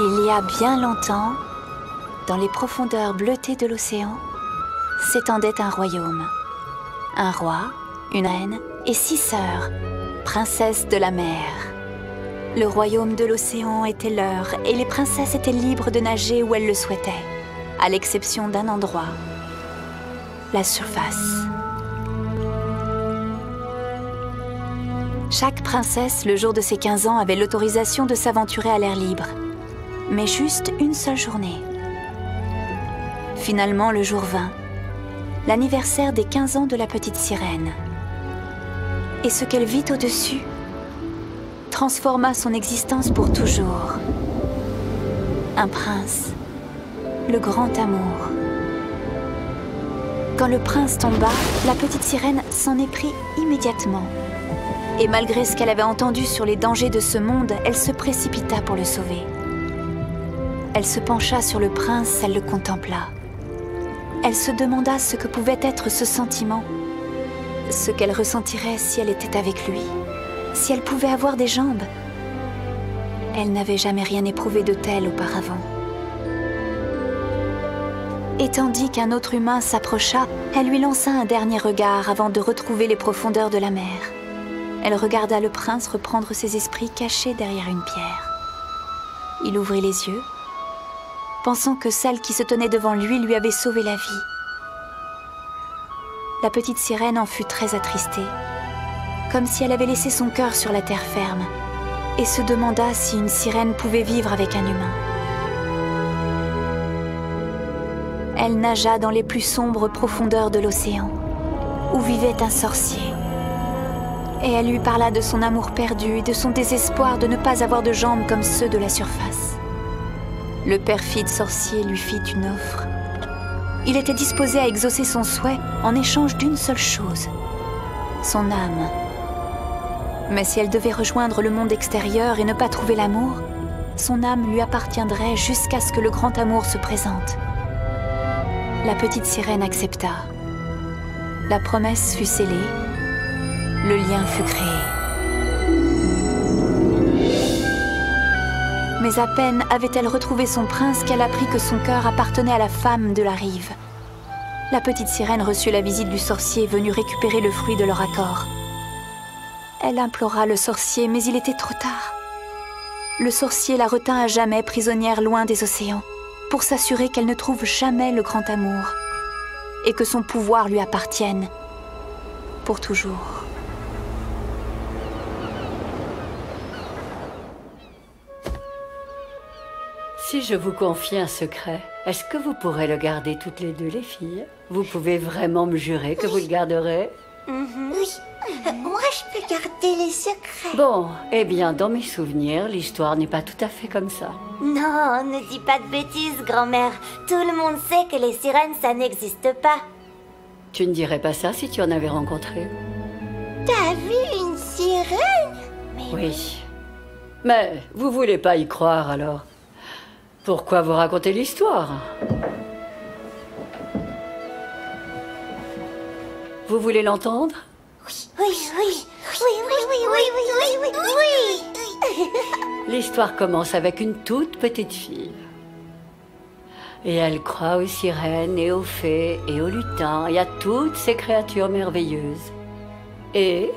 Il y a bien longtemps, dans les profondeurs bleutées de l'océan, s'étendait un royaume. Un roi, une reine et 6 sœurs, princesses de la mer. Le royaume de l'océan était leur et les princesses étaient libres de nager où elles le souhaitaient, à l'exception d'un endroit, la surface. Chaque princesse, le jour de ses 15 ans, avait l'autorisation de s'aventurer à l'air libre, mais juste une seule journée. Finalement, le jour vint, l'anniversaire des 15 ans de la petite sirène. Et ce qu'elle vit au-dessus transforma son existence pour toujours. Un prince, le grand amour. Quand le prince tomba, la petite sirène s'en est pris immédiatement. Et malgré ce qu'elle avait entendu sur les dangers de ce monde, elle se précipita pour le sauver. Elle se pencha sur le prince, elle le contempla. Elle se demanda ce que pouvait être ce sentiment, ce qu'elle ressentirait si elle était avec lui, si elle pouvait avoir des jambes. Elle n'avait jamais rien éprouvé de tel auparavant. Et tandis qu'un autre humain s'approcha, elle lui lança un dernier regard avant de retrouver les profondeurs de la mer. Elle regarda le prince reprendre ses esprits cachés derrière une pierre. Il ouvrit les yeux, pensant que celle qui se tenait devant lui avait sauvé la vie. La petite sirène en fut très attristée, comme si elle avait laissé son cœur sur la terre ferme, et se demanda si une sirène pouvait vivre avec un humain. Elle nagea dans les plus sombres profondeurs de l'océan, où vivait un sorcier. Et elle lui parla de son amour perdu et de son désespoir de ne pas avoir de jambes comme ceux de la surface. Le perfide sorcier lui fit une offre. Il était disposé à exaucer son souhait en échange d'une seule chose, son âme. Mais si elle devait rejoindre le monde extérieur et ne pas trouver l'amour, son âme lui appartiendrait jusqu'à ce que le grand amour se présente. La petite sirène accepta. La promesse fut scellée. Le lien fut créé. Mais à peine avait-elle retrouvé son prince qu'elle apprit que son cœur appartenait à la femme de la rive. La petite sirène reçut la visite du sorcier venu récupérer le fruit de leur accord. Elle implora le sorcier, mais il était trop tard. Le sorcier la retint à jamais prisonnière loin des océans, pour s'assurer qu'elle ne trouve jamais le grand amour, et que son pouvoir lui appartienne pour toujours. Si je vous confie un secret, est-ce que vous pourrez le garder toutes les deux, les filles? Vous pouvez vraiment me jurer que vous le garderez? Oui, moi je peux garder les secrets. Bon, eh bien, dans mes souvenirs, l'histoire n'est pas tout à fait comme ça. Non, ne dis pas de bêtises, grand-mère. Tout le monde sait que les sirènes, ça n'existe pas. Tu ne dirais pas ça si tu en avais rencontré? T'as vu une sirène? Mais oui. Mais vous voulez pas y croire, alors? Pourquoi vous raconter l'histoire? Vous voulez l'entendre? Oui, oui, oui, oui, oui, oui, oui, oui, oui, oui. L'histoire commence avec une toute petite fille. Et elle croit aux sirènes et aux fées et aux lutins et à toutes ces créatures merveilleuses. Et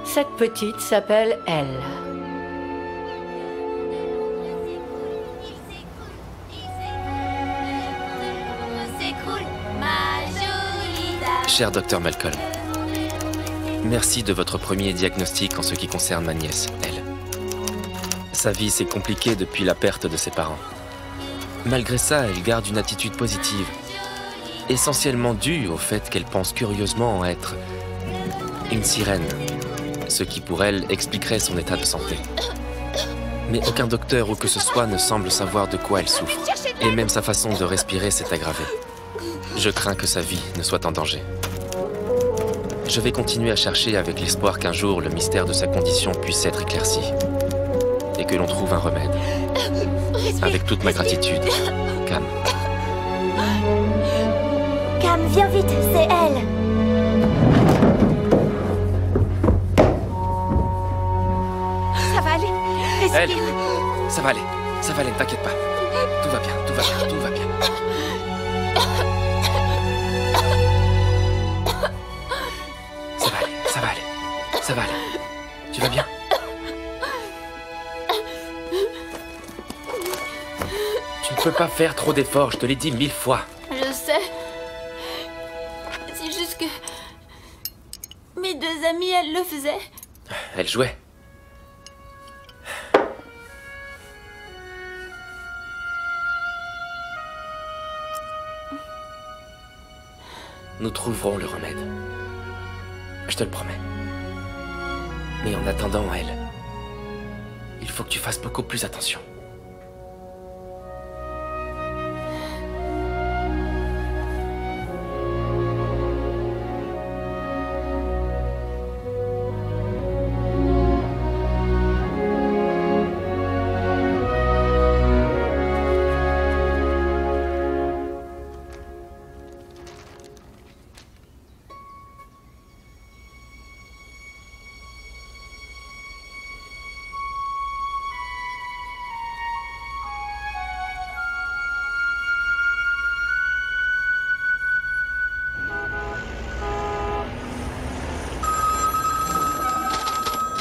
cette petite s'appelle Elle. Cher docteur Malcolm, merci de votre premier diagnostic en ce qui concerne ma nièce, Elle. Sa vie s'est compliquée depuis la perte de ses parents. Malgré ça, elle garde une attitude positive, essentiellement due au fait qu'elle pense curieusement être une sirène, ce qui pour elle expliquerait son état de santé. Mais aucun docteur ou que ce soit ne semble savoir de quoi elle souffre, et même sa façon de respirer s'est aggravée. Je crains que sa vie ne soit en danger. Je vais continuer à chercher avec l'espoir qu'un jour le mystère de sa condition puisse être éclairci et que l'on trouve un remède. Avec toute ma gratitude, Cam. Cam, viens vite, c'est Elle. Ça va aller. Elle, Respire. ça va aller. Ça va aller, ne t'inquiète pas. Tout va bien, tout va bien, tout va bien. Ça va aller, ça va aller. Ça va aller. Tu vas bien? Tu ne peux pas faire trop d'efforts, je te l'ai dit 1000 fois. Je sais. C'est juste que... mes deux amies, elles le faisaient. Elle jouait. Nous trouverons le remède. Je te le promets. Mais en attendant, elle, il faut que tu fasses beaucoup plus attention.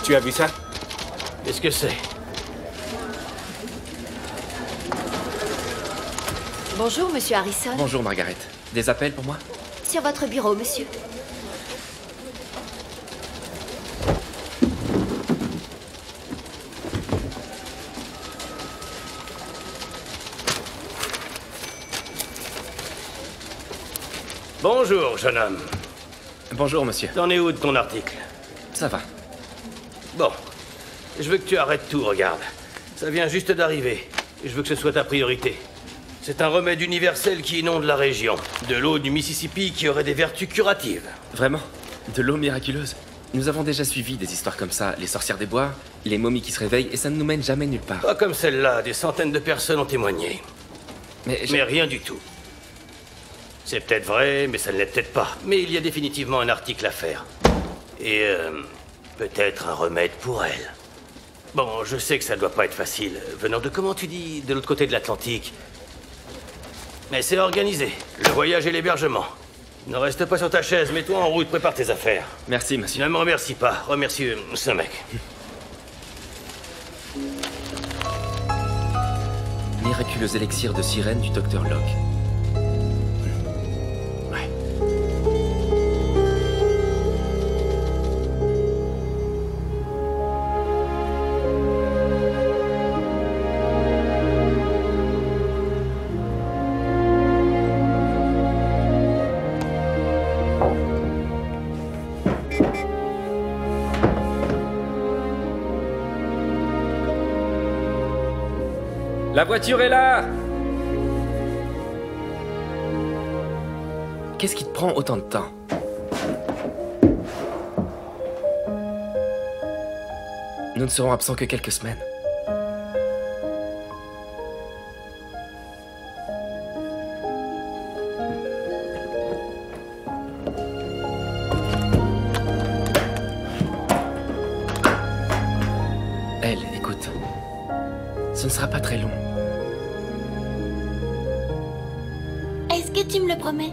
Tu as vu ça? Qu'est-ce que c'est? Bonjour, monsieur Harrison. Bonjour, Margaret. Des appels pour moi? Sur votre bureau, monsieur. Bonjour, jeune homme. Bonjour, monsieur. T'en es où de ton article? Ça va. Bon. Je veux que tu arrêtes tout, regarde. Ça vient juste d'arriver. Je veux que ce soit ta priorité. C'est un remède universel qui inonde la région. De l'eau du Mississippi qui aurait des vertus curatives. Vraiment? De l'eau miraculeuse? Nous avons déjà suivi des histoires comme ça. Les sorcières des bois, les momies qui se réveillent, et ça ne nous mène jamais nulle part. Pas comme celle-là, des centaines de personnes ont témoigné. Mais rien du tout. C'est peut-être vrai, mais ça ne l'est peut-être pas. Mais il y a définitivement un article à faire. Et peut-être un remède pour elle. Bon, je sais que ça ne doit pas être facile. Venant de, comment tu dis, de l'autre côté de l'Atlantique. Mais c'est organisé. Le voyage et l'hébergement. Ne reste pas sur ta chaise, mets-toi en route, prépare tes affaires. Merci, monsieur. Ne me remercie pas, remercie ce mec. Miraculeux élixir de sirène du docteur Locke. Ouais. La voiture est là! Qu'est-ce qui te prend autant de temps? Nous ne serons absents que quelques semaines. Elle, écoute. Ce ne sera pas très long. Est-ce que tu me le promets?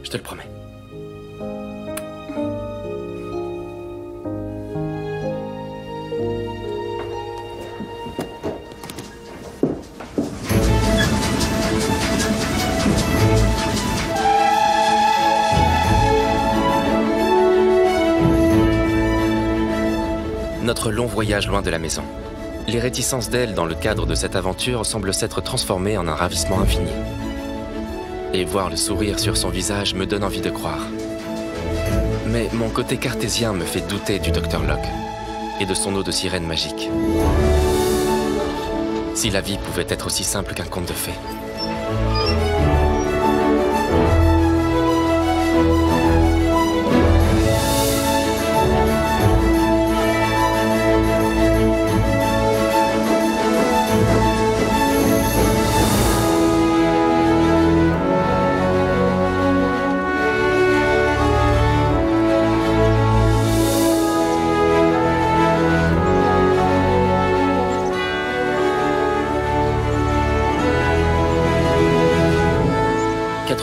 Je te le promets. Notre long voyage loin de la maison. Les réticences d'elle dans le cadre de cette aventure semblent s'être transformées en un ravissement infini. Et voir le sourire sur son visage me donne envie de croire. Mais mon côté cartésien me fait douter du Dr. Locke et de son eau de sirène magique. Si la vie pouvait être aussi simple qu'un conte de fées.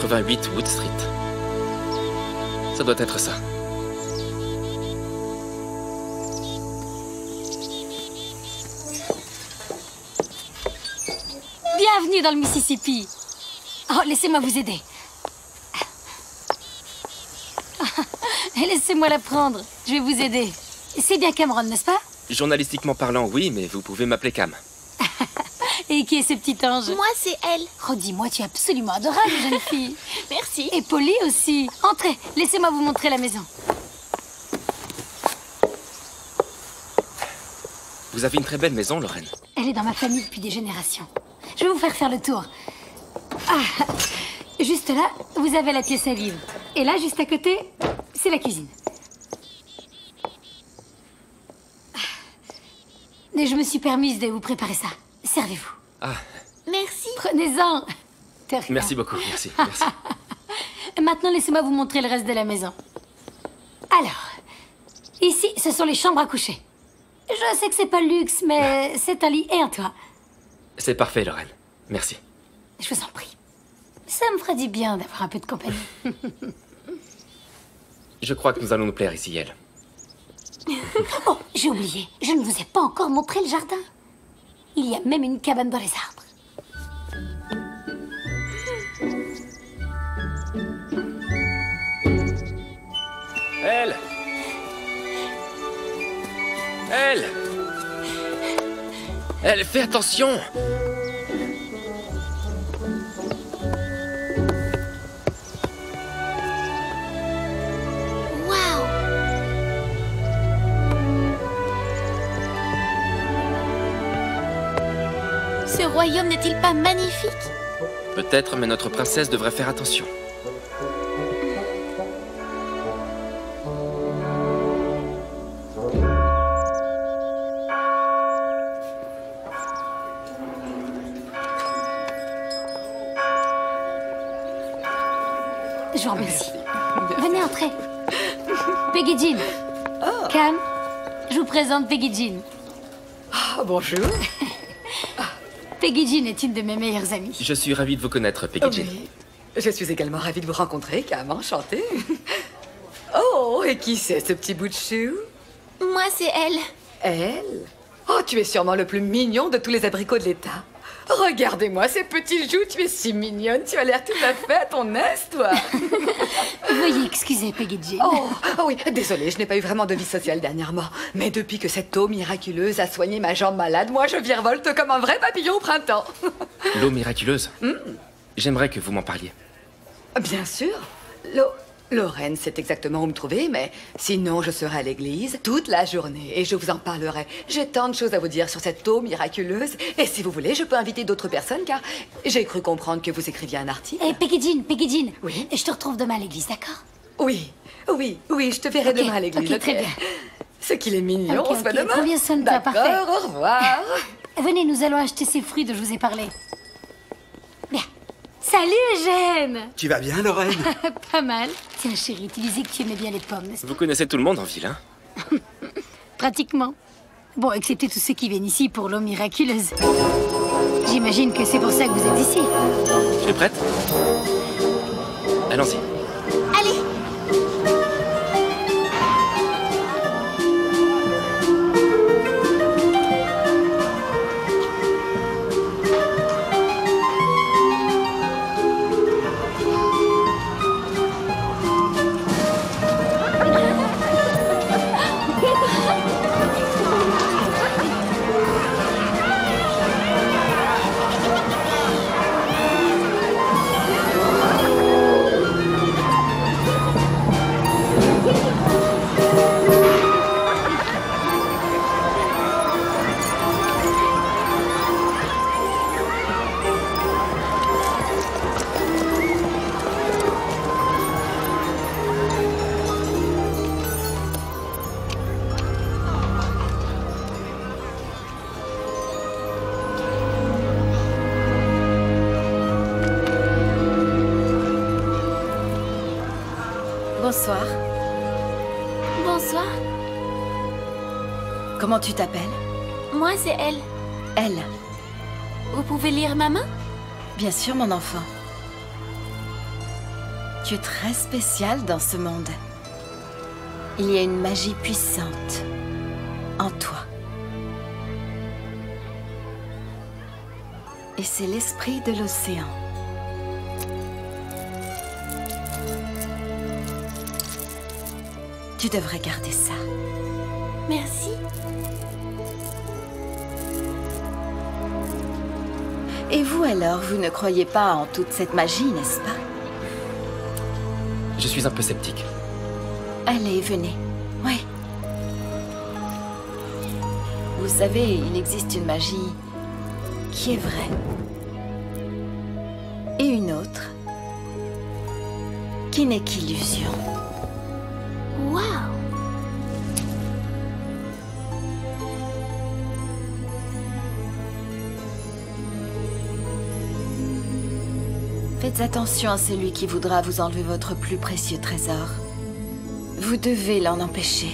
88 Wood Street. Ça doit être ça. Bienvenue dans le Mississippi. Oh, laissez-moi vous aider. Laissez-moi la prendre. Je vais vous aider. C'est bien Cameron, n'est-ce pas? Journalistiquement parlant, oui, mais vous pouvez m'appeler Cam. Et qui est ce petit ange? Moi, c'est elle. Oh, dis-moi, tu es absolument adorable, jeune fille. Merci. Et polie aussi. Entrez, laissez-moi vous montrer la maison. Vous avez une très belle maison, Lorraine. Elle est dans ma famille depuis des générations. Je vais vous faire le tour. Ah, juste là, vous avez la pièce à vivre. Et là, juste à côté, c'est la cuisine. Et je me suis permise de vous préparer ça. Servez-vous. Ah, Merci. Prenez-en. De rien. merci beaucoup, merci, merci. Maintenant, laissez-moi vous montrer le reste de la maison. Alors, ici, ce sont les chambres à coucher. Je sais que c'est pas le luxe, mais c'est un lit et un toit. C'est parfait, Lorraine. Merci. Je vous en prie. Ça me ferait du bien d'avoir un peu de compagnie. Je crois que nous allons nous plaire ici, elle. Oh, j'ai oublié. Je ne vous ai pas encore montré le jardin. Il y a même une cabane dans les arbres. Elle! Elle! Elle, fais attention! Waouh. Ce royaume n'est-il pas magnifique? Peut-être, mais notre princesse devrait faire attention. Je vous remercie. Venez entrer. Peggy Jean. Cam, je vous présente Peggy Jean. Ah, bonjour. Peggy Jean est une de mes meilleures amies. Je suis ravi de vous connaître, Peggy Jean. Oui. Je suis également ravie de vous rencontrer, Cam. Enchantée. Oh, et qui c'est ce petit bout de chou? Moi, c'est elle. Elle? Oh, tu es sûrement le plus mignon de tous les abricots de l'État. Regardez-moi ces petits joues, tu es si mignonne, tu as l'air tout à fait à ton aise, toi. Veuillez excuser Peggy Jean. Oh oui, désolée, je n'ai pas eu vraiment de vie sociale dernièrement. Mais depuis que cette eau miraculeuse a soigné ma jambe malade, moi je virevolte comme un vrai papillon au printemps. L'eau miraculeuse. J'aimerais que vous m'en parliez. Bien sûr. Lorraine sait exactement où me trouver, mais sinon je serai à l'église toute la journée et je vous en parlerai. J'ai tant de choses à vous dire sur cette eau miraculeuse. Et si vous voulez, je peux inviter d'autres personnes car j'ai cru comprendre que vous écriviez un article. Et Peggy Jean. Oui. Je te retrouve demain à l'église, d'accord? Oui, je te verrai Ok, demain à l'église. ok, très bien. Ce qu'il est mignon, Ok, on se voit ok, demain. prends bien soin de toi, D'accord, parfait. au revoir. Venez, nous allons acheter ces fruits dont je vous ai parlé. Bien. Salut, Eugène. Tu vas bien, Lorraine? Pas mal. Tiens, chérie, tu disais que tu aimais bien les pommes, n'est-ce pas? Vous connaissez tout le monde en ville, hein? Pratiquement. Bon, excepté tous ceux qui viennent ici pour l'eau miraculeuse. J'imagine que c'est pour ça que vous êtes ici. Tu es prête? Allons-y. Allez. Bonsoir. Bonsoir. Comment tu t'appelles? Moi, c'est elle. Elle. Vous pouvez lire ma main? Bien sûr, mon enfant. Tu es très spécial dans ce monde. Il y a une magie puissante en toi. Et c'est l'esprit de l'océan. Tu devrais garder ça. Merci. Et vous alors, vous ne croyez pas en toute cette magie, n'est-ce pas? Je suis un peu sceptique. Allez, venez. Oui. Vous savez, il existe une magie qui est vraie. Et une autre qui n'est qu'illusion. Waouh! Faites attention à celui qui voudra vous enlever votre plus précieux trésor. Vous devez l'en empêcher.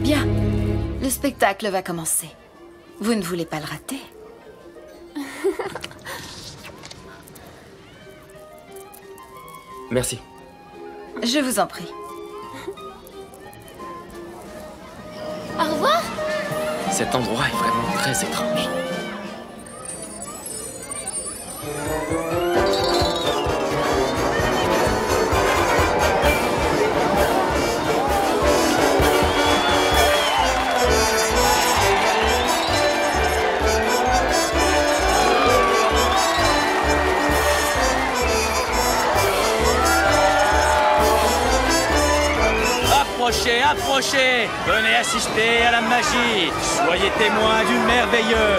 Bien, le spectacle va commencer. Vous ne voulez pas le rater? Merci. Je vous en prie. Au revoir. Cet endroit est vraiment très étrange. Approchez, approchez! Venez assister à la magie! Soyez témoins du merveilleux!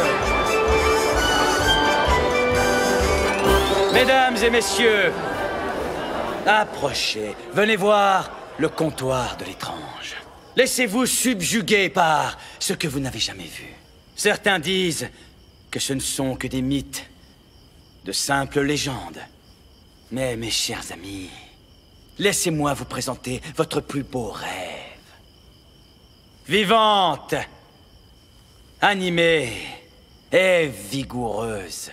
Mesdames et messieurs, approchez, venez voir le comptoir de l'étrange. Laissez-vous subjuguer par ce que vous n'avez jamais vu. Certains disent que ce ne sont que des mythes, de simples légendes. Mais mes chers amis, laissez-moi vous présenter votre plus beau rêve. Vivante, animée et vigoureuse.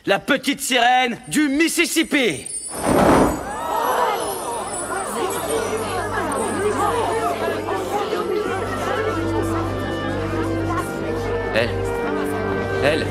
La petite sirène du Mississippi. Elle.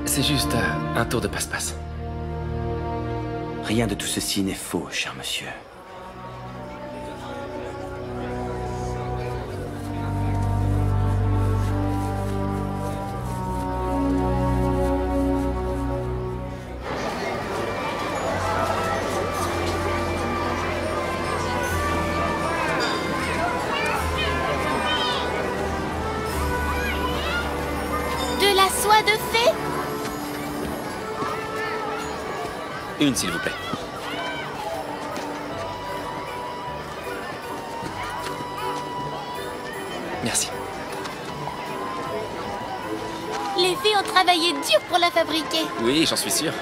C'est juste un tour de passe-passe. Rien de tout ceci n'est faux, cher monsieur. De la soie de fée? Une, s'il vous plaît. Merci. Les fées ont travaillé dur pour la fabriquer. Oui, j'en suis sûr.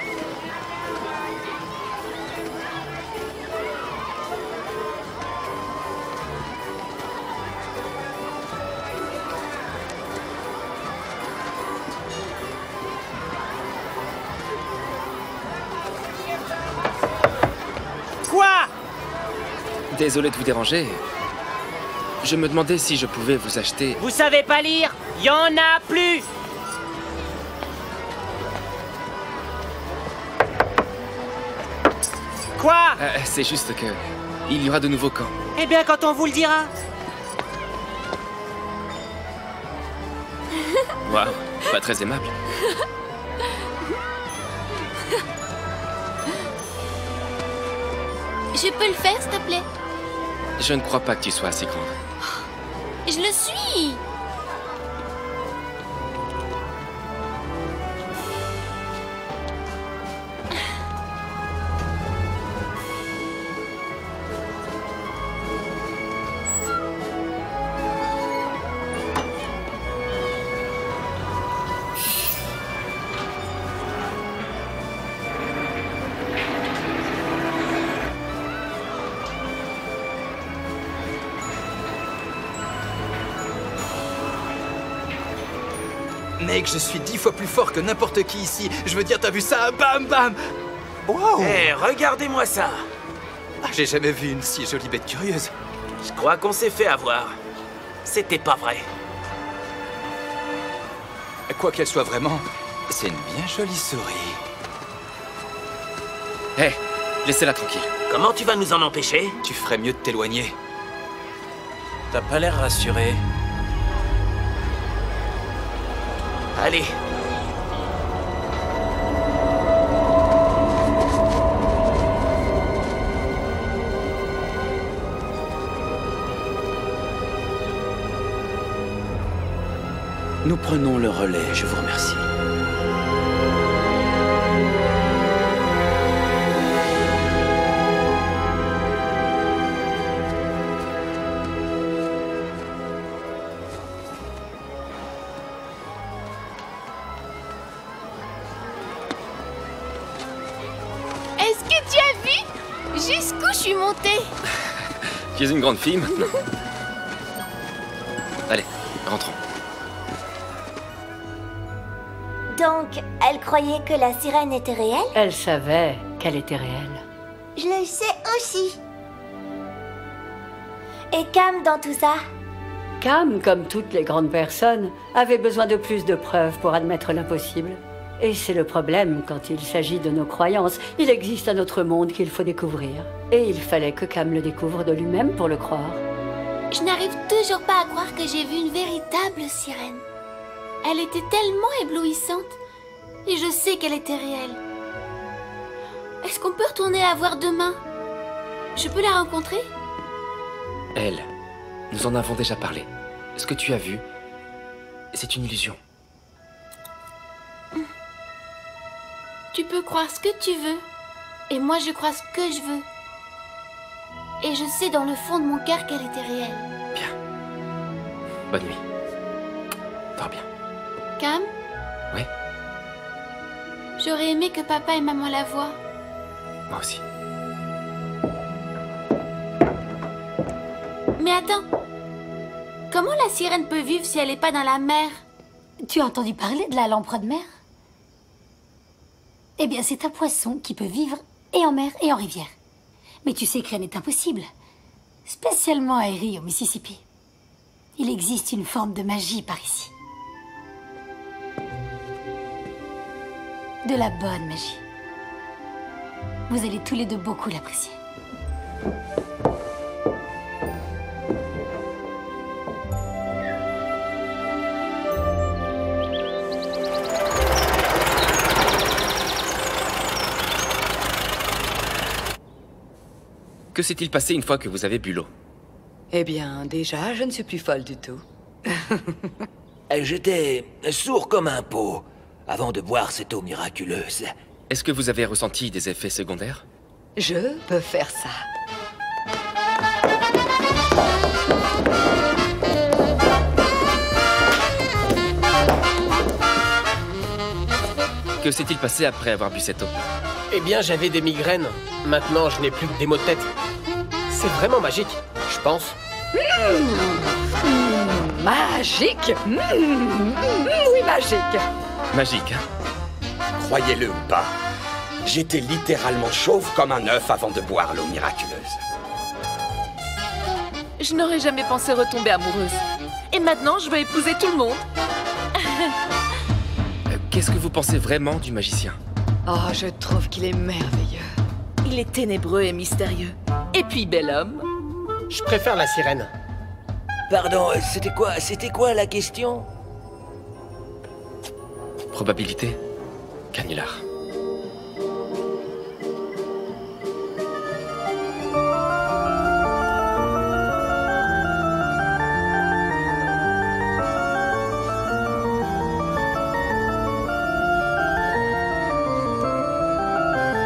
Désolé de vous déranger. Je me demandais si je pouvais vous acheter... Vous savez pas lire? Y en a plus! Quoi? C'est juste que... il y aura de nouveaux camps. Eh bien, quand on vous le dira. Waouh, pas très aimable. Je peux le faire, s'il te plaît? Je ne crois pas que tu sois assez grande. Je le suis! Mec, je suis 10 fois plus fort que n'importe qui ici. Je veux dire, t'as vu ça? Bam, bam! Wow! Hé, regardez-moi ça! Ah, j'ai jamais vu une si jolie bête curieuse. Je crois qu'on s'est fait avoir. C'était pas vrai. Quoi qu'elle soit vraiment, c'est une bien jolie souris. Hé, laissez-la tranquille. Comment tu vas nous en empêcher? Tu ferais mieux de t'éloigner. T'as pas l'air rassuré. Allez. Nous prenons le relais, je vous remercie. Est-ce que tu as vu jusqu'où je suis montée? Tu es une grande fille maintenant. Allez, rentrons. Donc, elle croyait que la sirène était réelle? Elle savait qu'elle était réelle. Je le sais aussi. Et Cam dans tout ça? Cam, comme toutes les grandes personnes, avait besoin de plus de preuves pour admettre l'impossible. Et c'est le problème quand il s'agit de nos croyances. Il existe un autre monde qu'il faut découvrir. Et il fallait que Cam le découvre de lui-même pour le croire. Je n'arrive toujours pas à croire que j'ai vu une véritable sirène. Elle était tellement éblouissante. Et je sais qu'elle était réelle. Est-ce qu'on peut retourner la voir demain? Je peux la rencontrer? Elle, nous en avons déjà parlé. Ce que tu as vu, c'est une illusion. Tu peux croire ce que tu veux. Et moi, je crois ce que je veux. Et je sais dans le fond de mon cœur qu'elle était réelle. Bien. Bonne nuit. Dors bien. Cam? Oui? J'aurais aimé que papa et maman la voient. Moi aussi. Mais attends. Comment la sirène peut vivre si elle n'est pas dans la mer? Tu as entendu parler de la lamprey de mer? Eh bien, c'est un poisson qui peut vivre et en mer et en rivière. Mais tu sais que rien n'est impossible. Spécialement à Erie, au Mississippi. Il existe une forme de magie par ici. De la bonne magie. Vous allez tous les deux beaucoup l'apprécier. Que s'est-il passé une fois que vous avez bu l'eau? Eh bien, déjà, je ne suis plus folle du tout. J'étais sourd comme un pot avant de boire cette eau miraculeuse. Est-ce que vous avez ressenti des effets secondaires? Je peux faire ça. Que s'est-il passé après avoir bu cette eau? Eh bien, j'avais des migraines. Maintenant, je n'ai plus que des maux de tête. C'est vraiment magique, je pense. Magique. Oui, magique. Magique, hein? Croyez-le ou pas, j'étais littéralement chauve comme un œuf avant de boire l'eau miraculeuse. Je n'aurais jamais pensé retomber amoureuse. Et maintenant, je veux épouser tout le monde. Qu'est-ce que vous pensez vraiment du magicien? Oh, je trouve qu'il est merveilleux. Il est ténébreux et mystérieux. Et puis bel homme. Je préfère la sirène. Pardon, c'était quoi la question? Probabilité. Canular.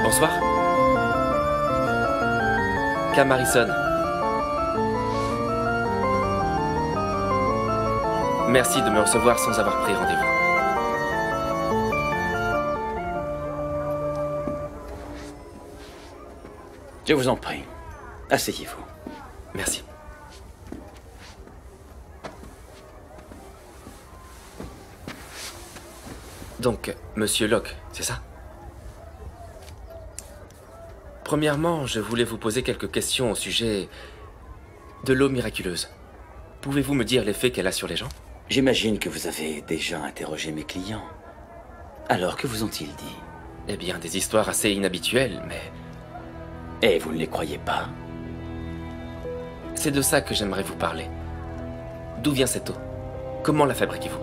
Bonsoir. Cam Harrison. Merci de me recevoir sans avoir pris rendez-vous. Je vous en prie. Asseyez-vous. Merci. Donc, Monsieur Locke, c'est ça? Premièrement, je voulais vous poser quelques questions au sujet de l'eau miraculeuse. Pouvez-vous me dire l'effet qu'elle a sur les gens? J'imagine que vous avez déjà interrogé mes clients. Alors, que vous ont-ils dit? Eh bien, des histoires assez inhabituelles, mais... Et vous ne les croyez pas? C'est de ça que j'aimerais vous parler. D'où vient cette eau? Comment la fabriquez-vous?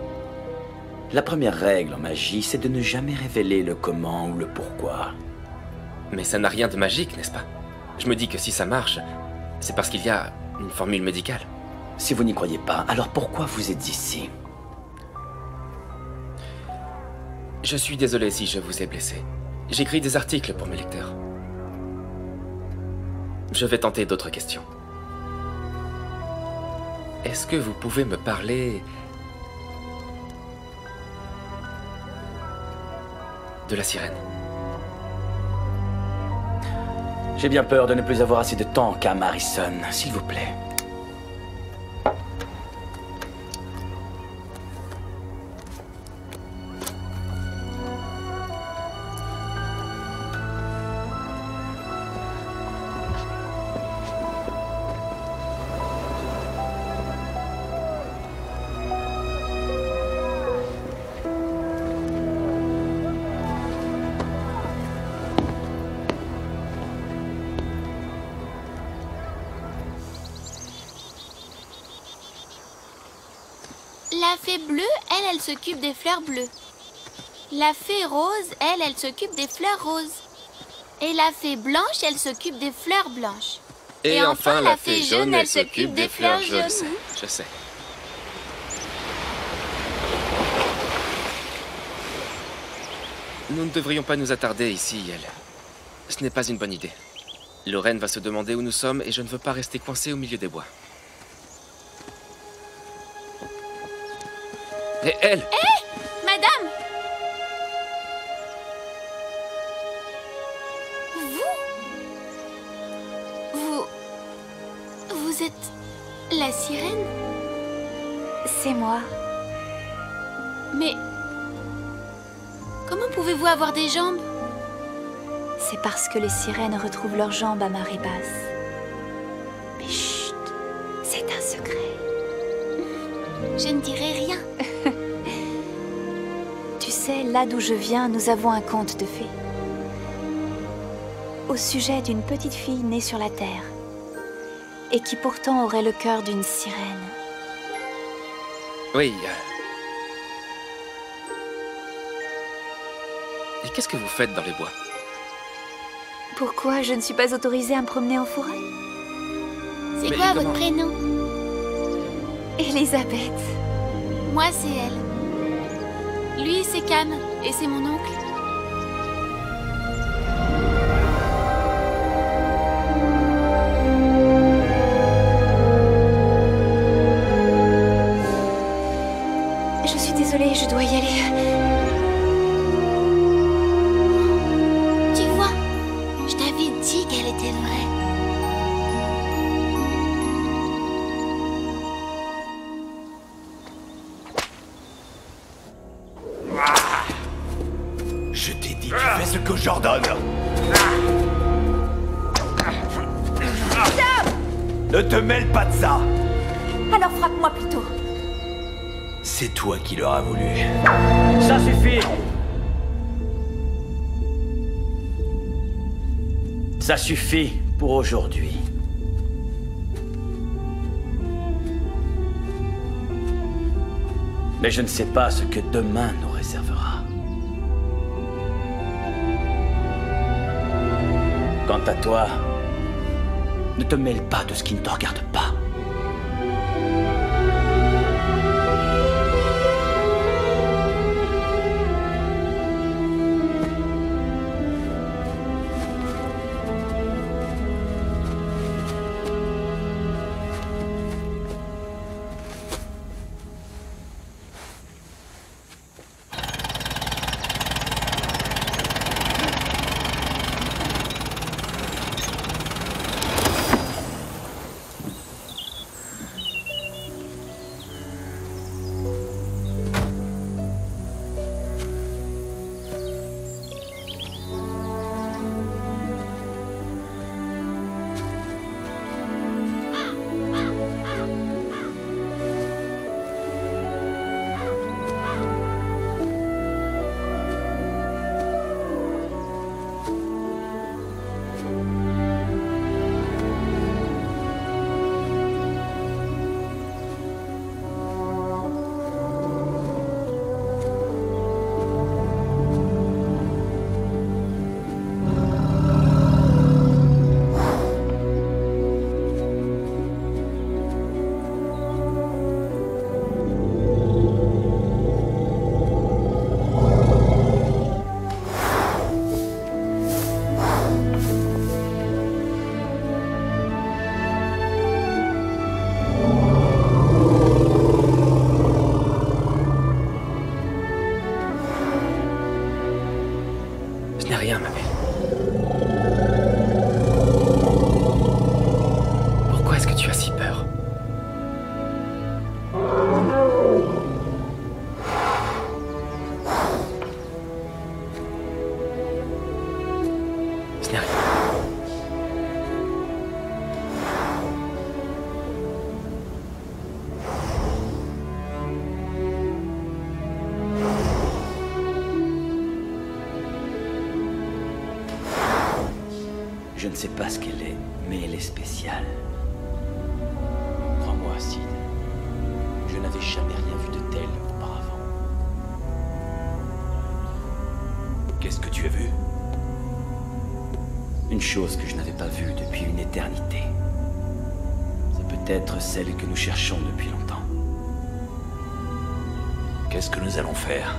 La première règle en magie, c'est de ne jamais révéler le comment ou le pourquoi. Mais ça n'a rien de magique, n'est-ce pas? Je me dis que si ça marche, c'est parce qu'il y a une formule médicale. Si vous n'y croyez pas, alors pourquoi vous êtes ici? Je suis désolé si je vous ai blessé. J'écris des articles pour mes lecteurs. Je vais tenter d'autres questions. Est-ce que vous pouvez me parler de la sirène? J'ai bien peur de ne plus avoir assez de temps, Cam Harrison, s'il vous plaît. La fée bleue, elle s'occupe des fleurs bleues. La fée rose, elle s'occupe des fleurs roses. Et la fée blanche, elle s'occupe des fleurs blanches. Et enfin, la fée jaune, elle s'occupe des fleurs jaunes. Je sais. Nous ne devrions pas nous attarder ici, elle. Ce n'est pas une bonne idée. Lorraine va se demander où nous sommes et je ne veux pas rester coincé au milieu des bois. Et elle! Hé, madame! Vous êtes la sirène? C'est moi. Mais comment pouvez-vous avoir des jambes? C'est parce que les sirènes retrouvent leurs jambes à marée basse. Mais chut, c'est un secret. Je ne dirai rien. Tu sais, là d'où je viens, nous avons un conte de fées. Au sujet d'une petite fille née sur la Terre. Et qui pourtant aurait le cœur d'une sirène. Oui. Et qu'est-ce que vous faites dans les bois? Pourquoi je ne suis pas autorisée à me promener en forêt? C'est quoi votre prénom? Elisabeth. Moi, c'est elle. Lui, c'est Cam, et c'est mon oncle. Je suis désolée, je dois y aller. Tu vois, je t'avais dit qu'elle était vraie. Je t'ai dit, tu fais ce que j'ordonne. Ne te mêle pas de ça! Alors frappe-moi plutôt. C'est toi qui l'auras voulu. Ça suffit! Ça suffit pour aujourd'hui. Mais je ne sais pas ce que demain nous réservera. Quant à toi, ne te mêle pas de ce qui ne te regarde pas. Rien, ma belle. Pourquoi est-ce que tu as si peur? Ce n'est rien. Je ne sais pas ce qu'elle est, mais elle est spéciale. Crois-moi, Sid. Je n'avais jamais rien vu de tel auparavant. Qu'est-ce que tu as vu? Une chose que je n'avais pas vue depuis une éternité. C'est peut-être celle que nous cherchons depuis longtemps. Qu'est-ce que nous allons faire?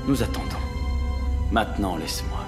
Nous attendons. Maintenant, laisse-moi.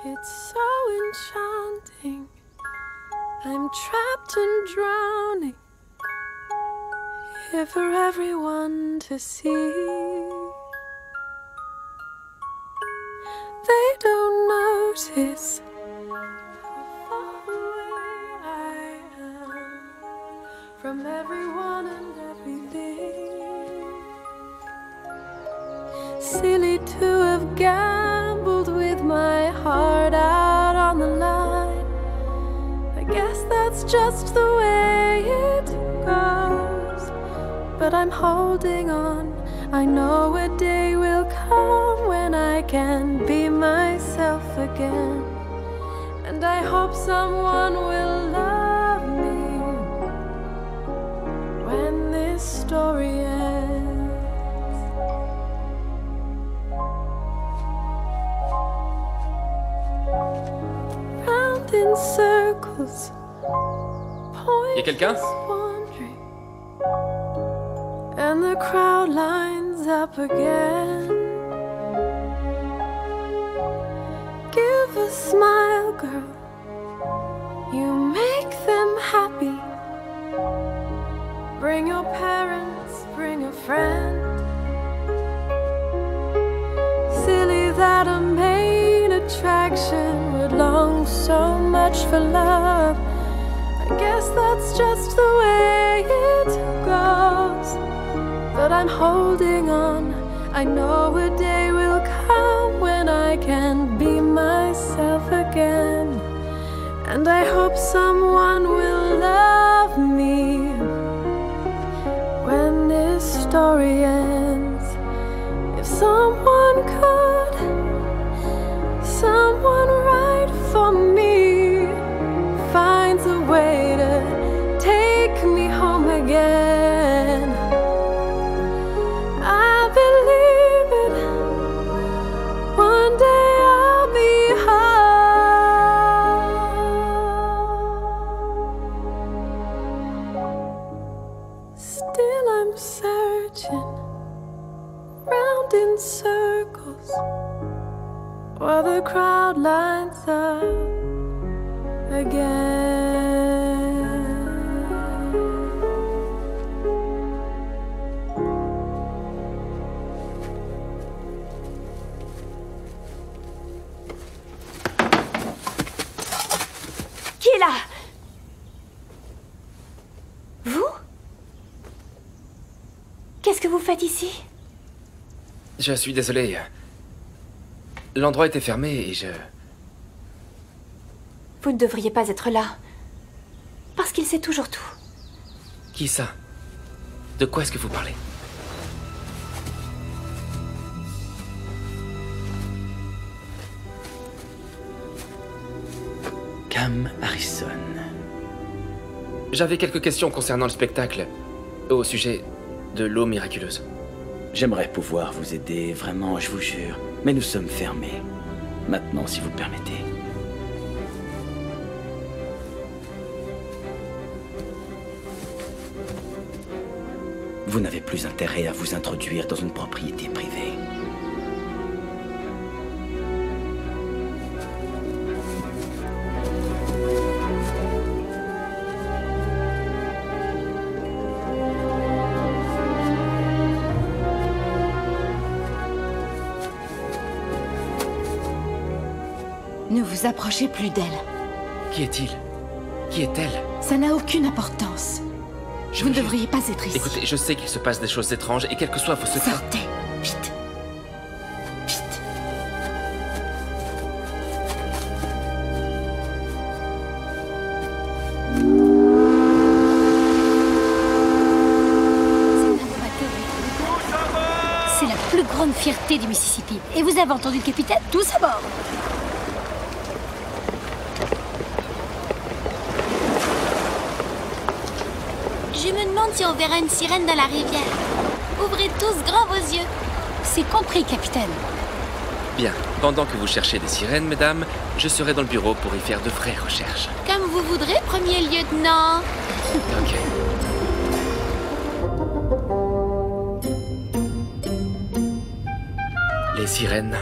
It's so enchanting. I'm trapped and drowning, here for everyone to see. They don't notice how far away I am from everyone and everything. Silly to have gambled with my heart out on the line. I guess that's just the way it goes. But I'm holding on. I know a day will come when I can be myself again. And I hope someone will love me when this story ends. in circles. Y'a quelqu'un? And the crowd lines up again. Give a smile, girl. You make them happy. Bring your parents, bring a friend. Silly that a main attraction would long so much for love. I guess that's just the way it goes. But I'm holding on. I know a day will come when I can be myself again. And I hope someone will love me when this story ends. If someone could, someone right for me finds a way to take me home again. I believe it. One day I'll be home. Still I'm searching round in circles while the crowd lines up again. Qui est là? Vous? Qu'est-ce que vous faites ici? Je suis désolé. L'endroit était fermé et je... Vous ne devriez pas être là. Parce qu'il sait toujours tout. Qui ça? De quoi est-ce que vous parlez? Cam Harrison. J'avais quelques questions concernant le spectacle, au sujet de l'eau miraculeuse. J'aimerais pouvoir vous aider, vraiment, je vous jure. Mais nous sommes fermés. Maintenant, si vous le permettez. Vous n'avez plus intérêt à vous introduire dans une propriété privée. Ne vous approchez plus d'elle. Qui est-il? Qui est-elle? Ça n'a aucune importance. Vous ne devriez pas être ici. Écoutez, je sais qu'il se passe des choses étranges et quels que soient vos secrets... Sortez, vite. Vite. C'est la plus grande fierté du Mississippi. Et vous avez entendu le capitaine? Tous à bord. Je me demande si on verra une sirène dans la rivière. Ouvrez tous grand vos yeux. C'est compris, capitaine. Bien. Pendant que vous cherchez des sirènes, mesdames, je serai dans le bureau pour y faire de vraies recherches. Comme vous voudrez, premier lieutenant. Ok. Les sirènes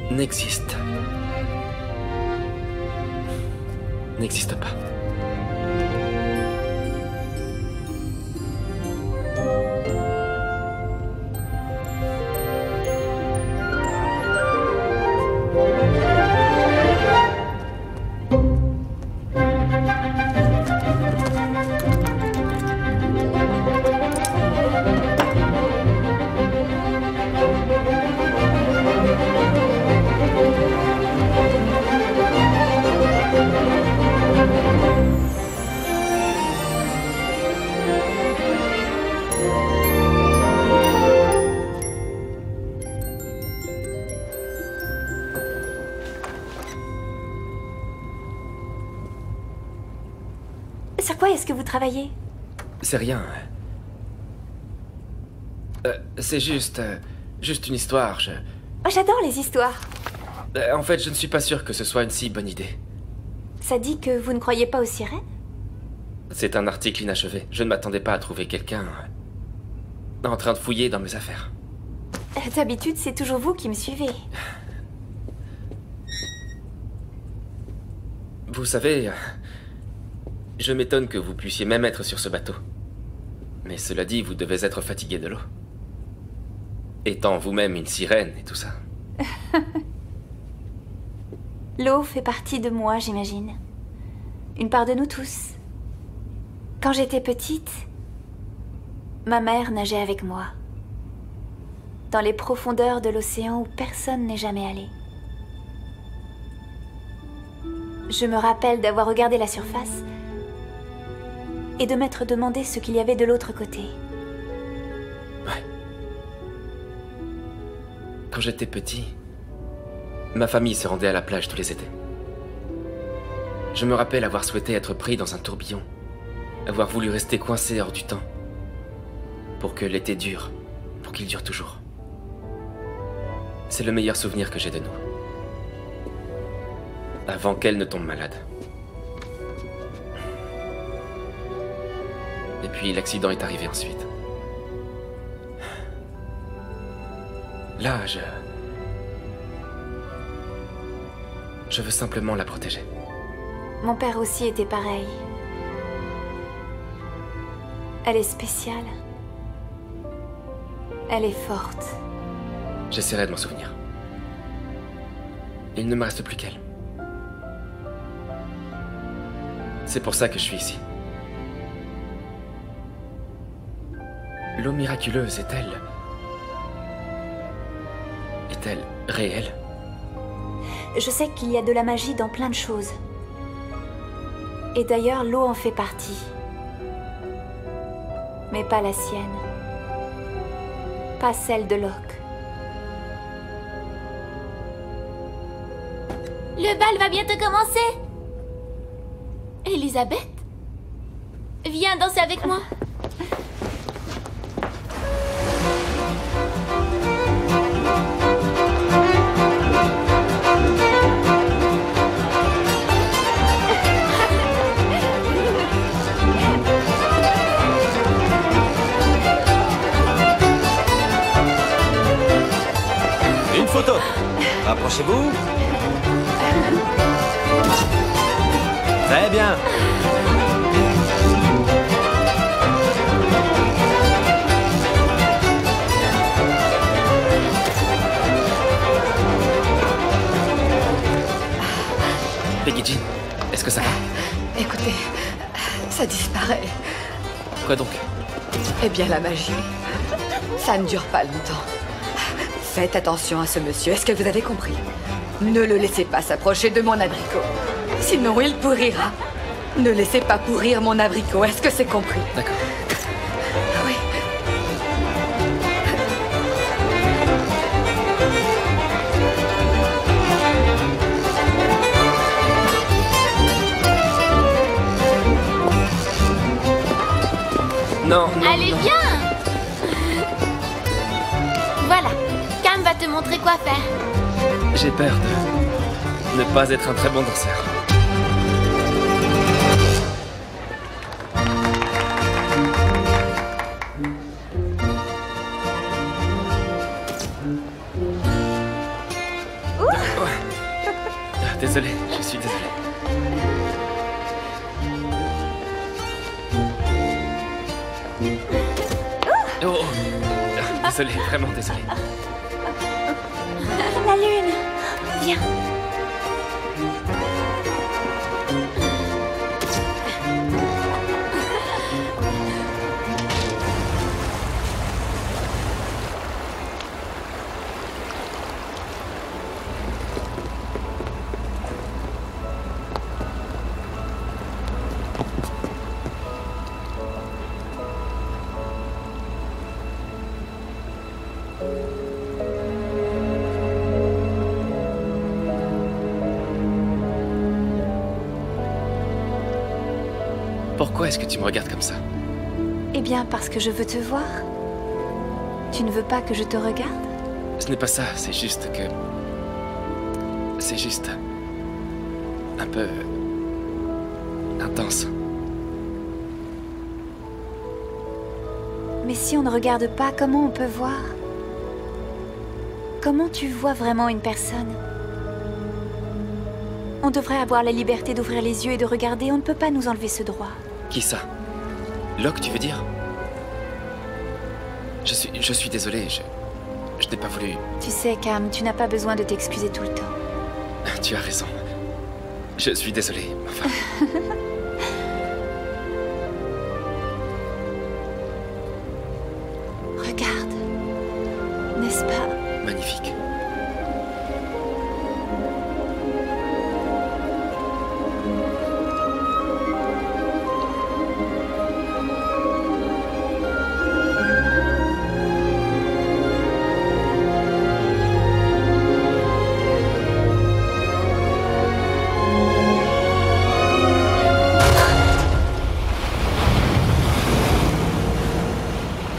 n'existent pas. Sur quoi est-ce que vous travaillez? C'est rien. C'est juste une histoire, Oh, j'adore les histoires. En fait, je ne suis pas sûr que ce soit une si bonne idée. Ça dit que vous ne croyez pas aux sirènes? C'est un article inachevé. Je ne m'attendais pas à trouver quelqu'un en train de fouiller dans mes affaires. D'habitude, c'est toujours vous qui me suivez. Vous savez, je m'étonne que vous puissiez même être sur ce bateau. Mais cela dit, vous devez être fatigué de l'eau. Étant vous-même une sirène et tout ça. L'eau fait partie de moi, j'imagine. Une part de nous tous. Quand j'étais petite, ma mère nageait avec moi. Dans les profondeurs de l'océan où personne n'est jamais allé. Je me rappelle d'avoir regardé la surface et de m'être demandé ce qu'il y avait de l'autre côté. Ouais. Quand j'étais petit, ma famille se rendait à la plage tous les étés. Je me rappelle avoir souhaité être pris dans un tourbillon, avoir voulu rester coincé hors du temps, pour que l'été dure, pour qu'il dure toujours. C'est le meilleur souvenir que j'ai de nous. Avant qu'elle ne tombe malade. Et puis l'accident est arrivé ensuite. Là, je veux simplement la protéger. Mon père aussi était pareil. Elle est spéciale. Elle est forte. J'essaierai de m'en souvenir. Il ne me reste plus qu'elle. C'est pour ça que je suis ici. L'eau miraculeuse est-elle réelle? Je sais qu'il y a de la magie dans plein de choses. Et d'ailleurs, l'eau en fait partie. Mais pas la sienne. Pas celle de Locke. Le bal va bientôt commencer. Elisabeth, viens danser avec moi. Une photo. Rapprochez-vous. Très bien. Peggy Jean, est-ce que ça va? Écoutez, ça disparaît. Quoi donc? Eh bien, la magie, ça ne dure pas longtemps. Faites attention à ce monsieur, est-ce que vous avez compris? Ne le laissez pas s'approcher de mon abricot. Sinon, il pourrira. Ne laissez pas pourrir mon abricot, est-ce que c'est compris? D'accord. Oui. Non, non, Allez, non. viens. Voilà, Cam va te montrer quoi faire. J'ai peur de ne pas être un très bon danseur. Désolé, je suis désolé. Oh, désolé, vraiment désolé. La lune, viens. Pourquoi est-ce que tu me regardes comme ça? Eh bien, parce que je veux te voir. Tu ne veux pas que je te regarde? Ce n'est pas ça, c'est juste que... C'est juste... un peu... intense. Mais si on ne regarde pas, comment on peut voir? Comment tu vois vraiment une personne? On devrait avoir la liberté d'ouvrir les yeux et de regarder. On ne peut pas nous enlever ce droit. Qui ça? Locke, tu veux dire? Je suis désolé, je n'ai pas voulu... Tu sais, Cam, tu n'as pas besoin de t'excuser tout le temps. Tu as raison. Je suis désolé, enfin... Regarde. N'est-ce pas? Magnifique.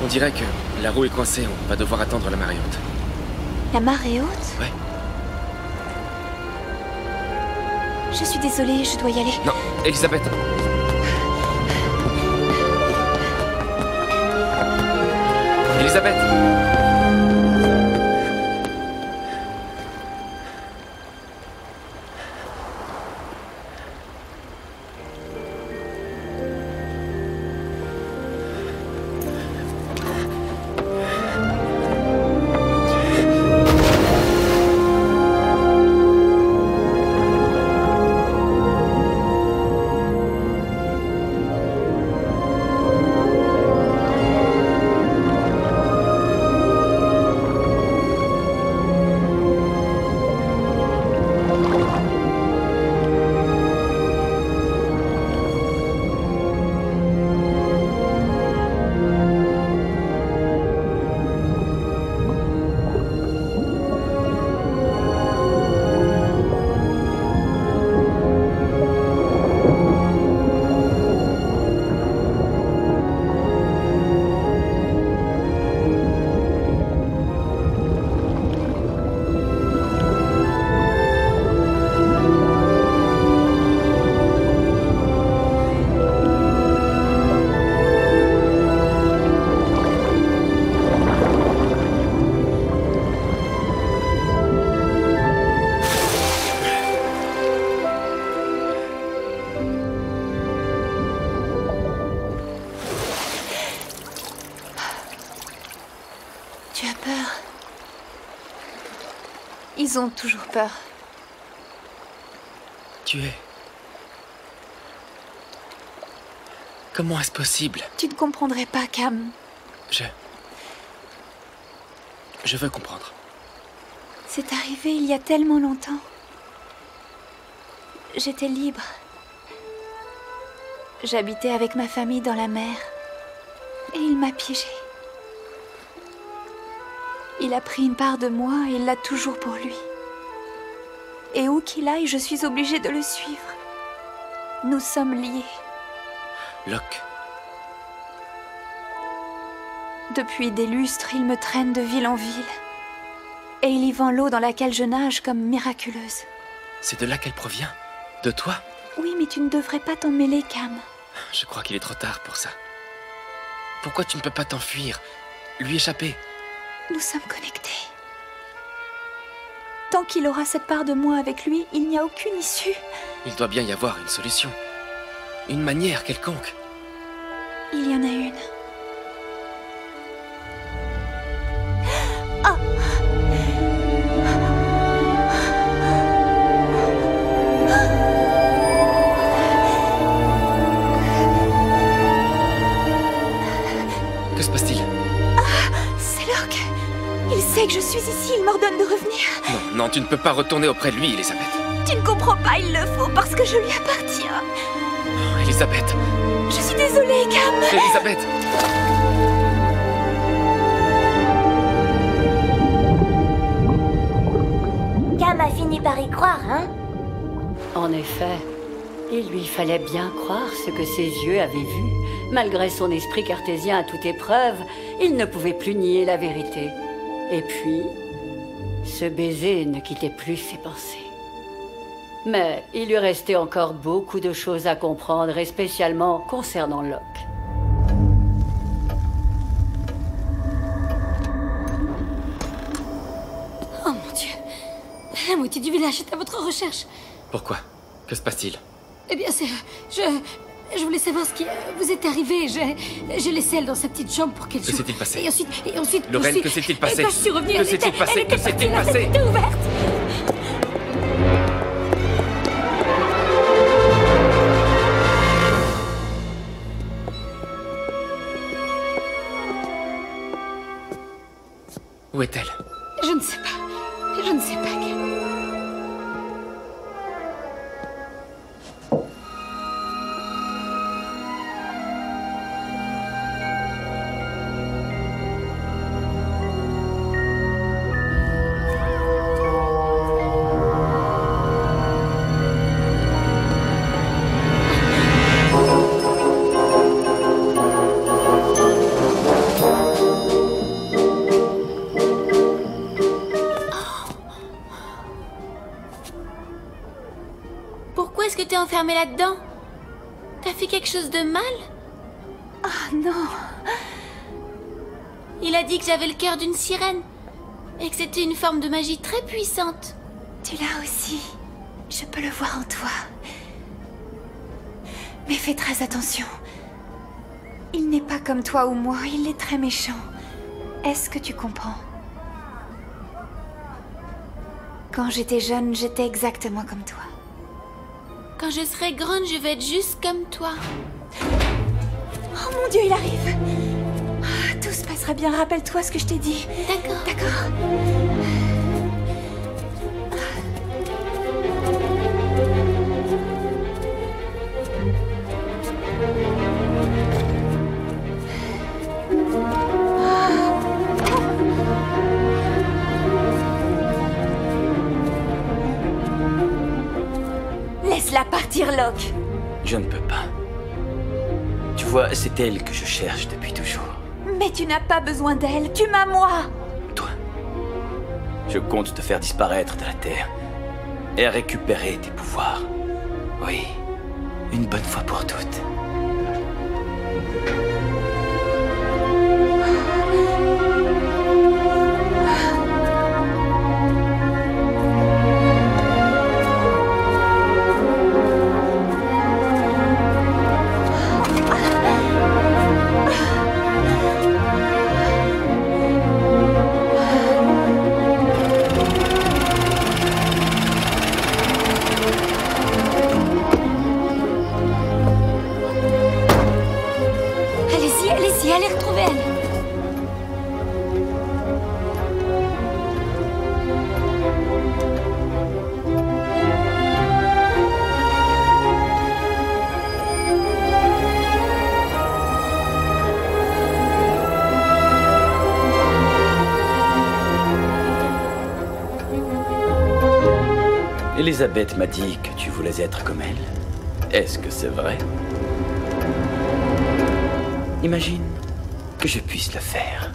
On dirait que la roue est coincée, on va devoir attendre la marée haute. La marée haute? Ouais. Je suis désolée, je dois y aller. Non, Elisabeth. Elisabeth. Tu as peur? Ils ont toujours peur. Tu es... Comment est-ce possible? Tu ne comprendrais pas, Cam. Je veux comprendre. C'est arrivé il y a tellement longtemps. J'étais libre. J'habitais avec ma famille dans la mer. Et il m'a piégée. Il a pris une part de moi et il l'a toujours pour lui. Et où qu'il aille, je suis obligée de le suivre. Nous sommes liés. Locke. Depuis des lustres, il me traîne de ville en ville. Et il y vend l'eau dans laquelle je nage comme miraculeuse. C'est de là qu'elle provient? De toi? Oui, mais tu ne devrais pas t'en mêler, Cam. Je crois qu'il est trop tard pour ça. Pourquoi tu ne peux pas t'enfuir? Lui échapper? Nous sommes connectés. Tant qu'il aura cette part de moi avec lui, il n'y a aucune issue. Il doit bien y avoir une solution. Une manière quelconque. Il y en a une. Ah! Que se passe-t-il? C'est Locke. Il sait que je suis ici, il m'ordonne de revenir. Non, tu ne peux pas retourner auprès de lui, Elisabeth. Tu ne comprends pas, il le faut, parce que je lui appartiens. Oh, Elisabeth. Je suis désolée, Cam. Elisabeth. Cam a fini par y croire, hein? En effet, il lui fallait bien croire ce que ses yeux avaient vu. Malgré son esprit cartésien à toute épreuve, il ne pouvait plus nier la vérité. Et puis, ce baiser ne quittait plus ses pensées. Mais il lui restait encore beaucoup de choses à comprendre, et spécialement concernant Locke. Oh mon Dieu. La moitié du village est à votre recherche. Pourquoi? Que se passe-t-il? Eh bien, c'est... Je voulais savoir ce qui vous est arrivé. J'ai laissé elle dans sa petite chambre pour qu'elle joue. Que s'est-il passé? Et ensuite... Lorraine, que s'est-il passé? Et quand je suis revenue, que s'est-il passé? Que s'est-il passé? Elle était ouverte. Où est-elle? Je ne sais pas. Je ne sais pas. Pourquoi est-ce que t'es enfermée là-dedans? T'as fait quelque chose de mal? Ah non. Il a dit que j'avais le cœur d'une sirène et que c'était une forme de magie très puissante. Tu l'as aussi. Je peux le voir en toi. Mais fais très attention. Il n'est pas comme toi ou moi, il est très méchant. Est-ce que tu comprends? Quand j'étais jeune, j'étais exactement comme toi. Quand je serai grande, je vais être juste comme toi. Oh mon Dieu, il arrive! Ah, tout se passera bien, rappelle-toi ce que je t'ai dit. D'accord. D'accord. Laisse-la partir, Locke. Je ne peux pas. Tu vois, c'est elle que je cherche depuis toujours. Mais tu n'as pas besoin d'elle, tu m'as moi. Je compte te faire disparaître de la Terre et récupérer tes pouvoirs. Oui, une bonne fois pour toutes. Allez retrouver elle. Elisabeth m'a dit que tu voulais être comme elle. Est-ce que c'est vrai? Imagine que je puisse le faire.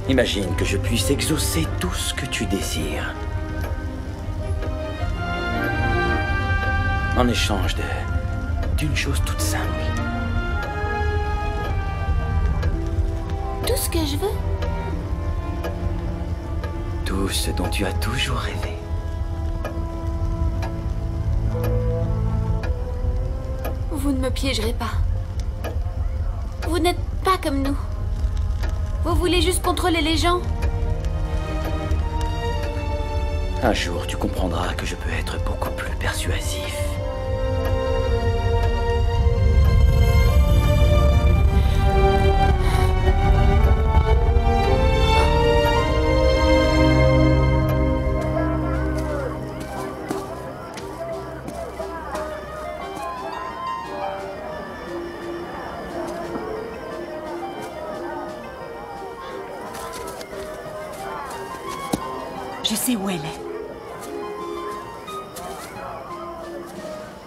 Imagine que je puisse exaucer tout ce que tu désires. En échange d'une chose toute simple. Tout ce que je veux? Tout ce dont tu as toujours rêvé. Vous ne me piégerez pas. Vous n'êtes pas comme nous. Vous voulez juste contrôler les gens? Un jour, tu comprendras que je peux être beaucoup plus persuasif. sais où elle est.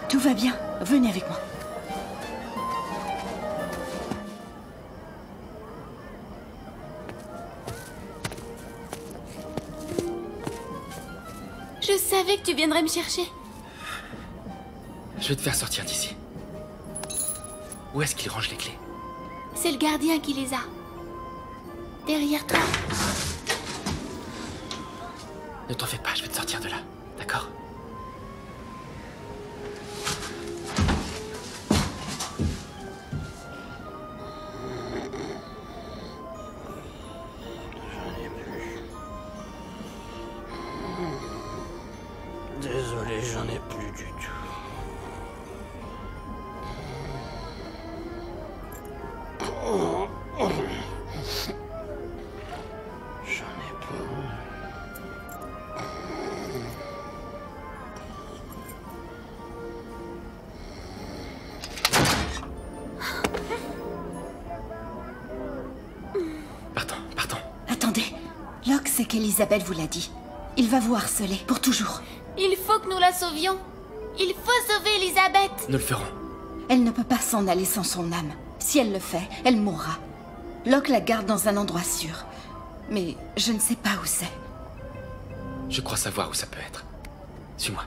Tout va bien. Venez avec moi. Je savais que tu viendrais me chercher. Je vais te faire sortir d'ici. Où est-ce qu'il range les clés? C'est le gardien qui les a. Derrière toi. Ne t'en fais pas, je vais te sortir de là. D'accord? Désolé, j'en ai plus du tout. J'en ai plus. Pardon. Attendez. Locke sait qu'Elisabeth vous l'a dit. Il va vous harceler pour toujours. Il faut que nous la sauvions. Il faut sauver Elisabeth. Nous le ferons. Elle ne peut pas s'en aller sans son âme. Si elle le fait, elle mourra. Locke la garde dans un endroit sûr. Mais je ne sais pas où c'est. Je crois savoir où ça peut être. Suis-moi.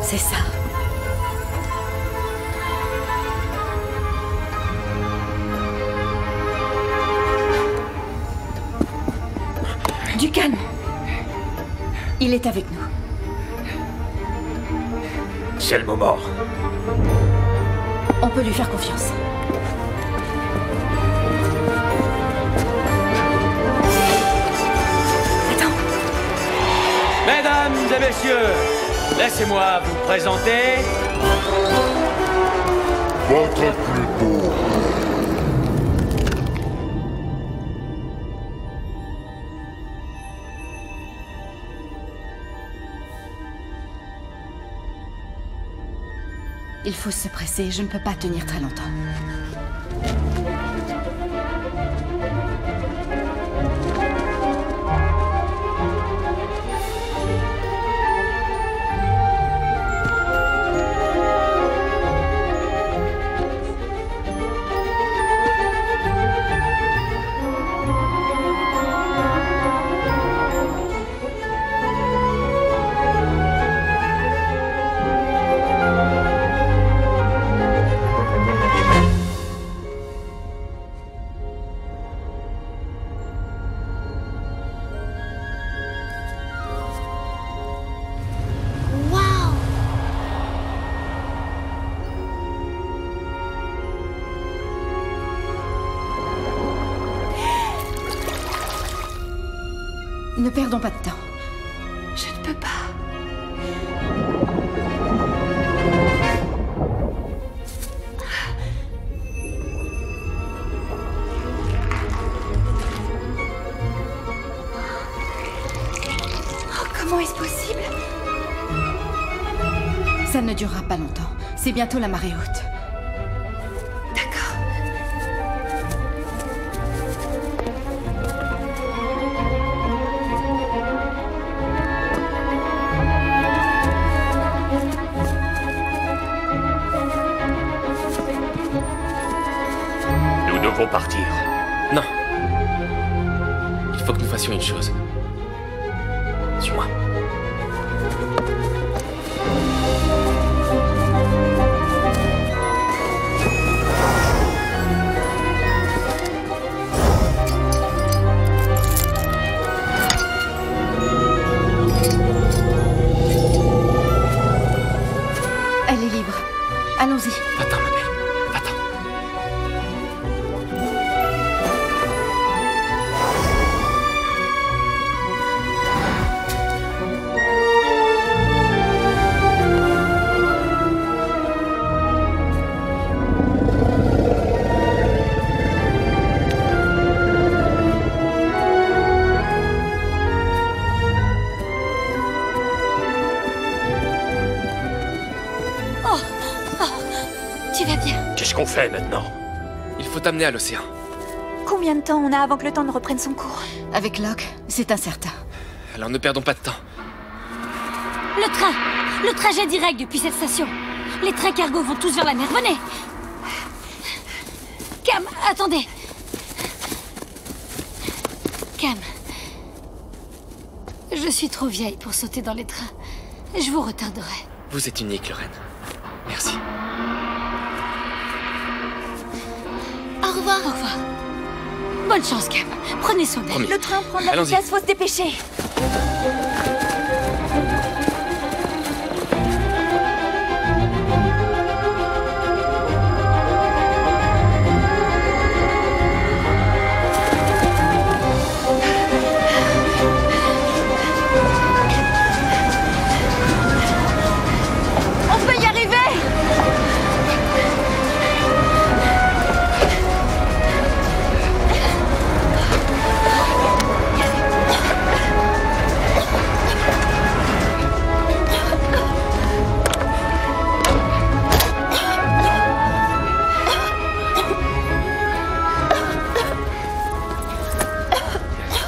C'est ça. Du calme. Il est avec nous. C'est le moment. On peut lui faire confiance. Mesdames et messieurs, laissez-moi vous présenter... Votre plus beau. Il faut se presser, je ne peux pas tenir très longtemps. Ne perdons pas de temps. Je ne peux pas. Oh, comment est-ce possible? Ça ne durera pas longtemps. C'est bientôt la marée haute. Nous devons partir. Non. Il faut que nous fassions une chose. Suis-moi. Elle est libre. Allons-y. Attends, ma belle. qu'on fait maintenant? Il faut t'amener à l'océan. Combien de temps on a avant que le temps ne reprenne son cours? Avec Locke, c'est incertain. Alors ne perdons pas de temps. Le train! Le trajet direct depuis cette station. Les trains cargo vont tous vers la mer. Venez! Cam, attendez! Cam. Je suis trop vieille pour sauter dans les trains. Je vous retarderai. Vous êtes unique, Lorraine. Merci. Au revoir. Au revoir. Bonne chance, Cam. Prenez soin d'elle. Le train prend de la vitesse, faut se dépêcher. On peut y arriver!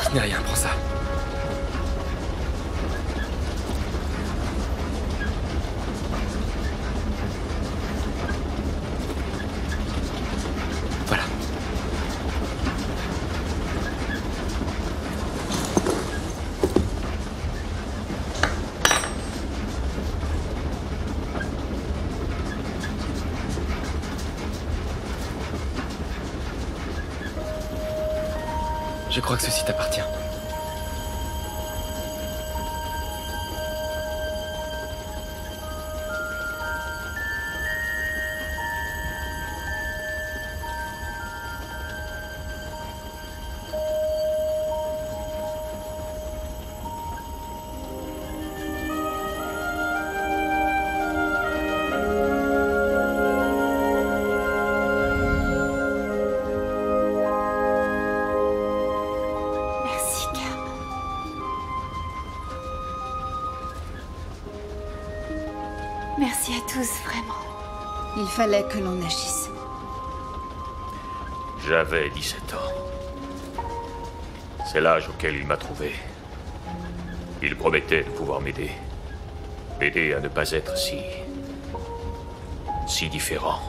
Ce n'est rien, prends ça. Voilà. Je crois que ceci t'appartient. Merci, Cam. Merci à tous, vraiment. Il fallait que l'on agisse. J'avais 17 ans. C'est l'âge auquel il m'a trouvé. Il promettait de pouvoir m'aider. M'aider à ne pas être si différent.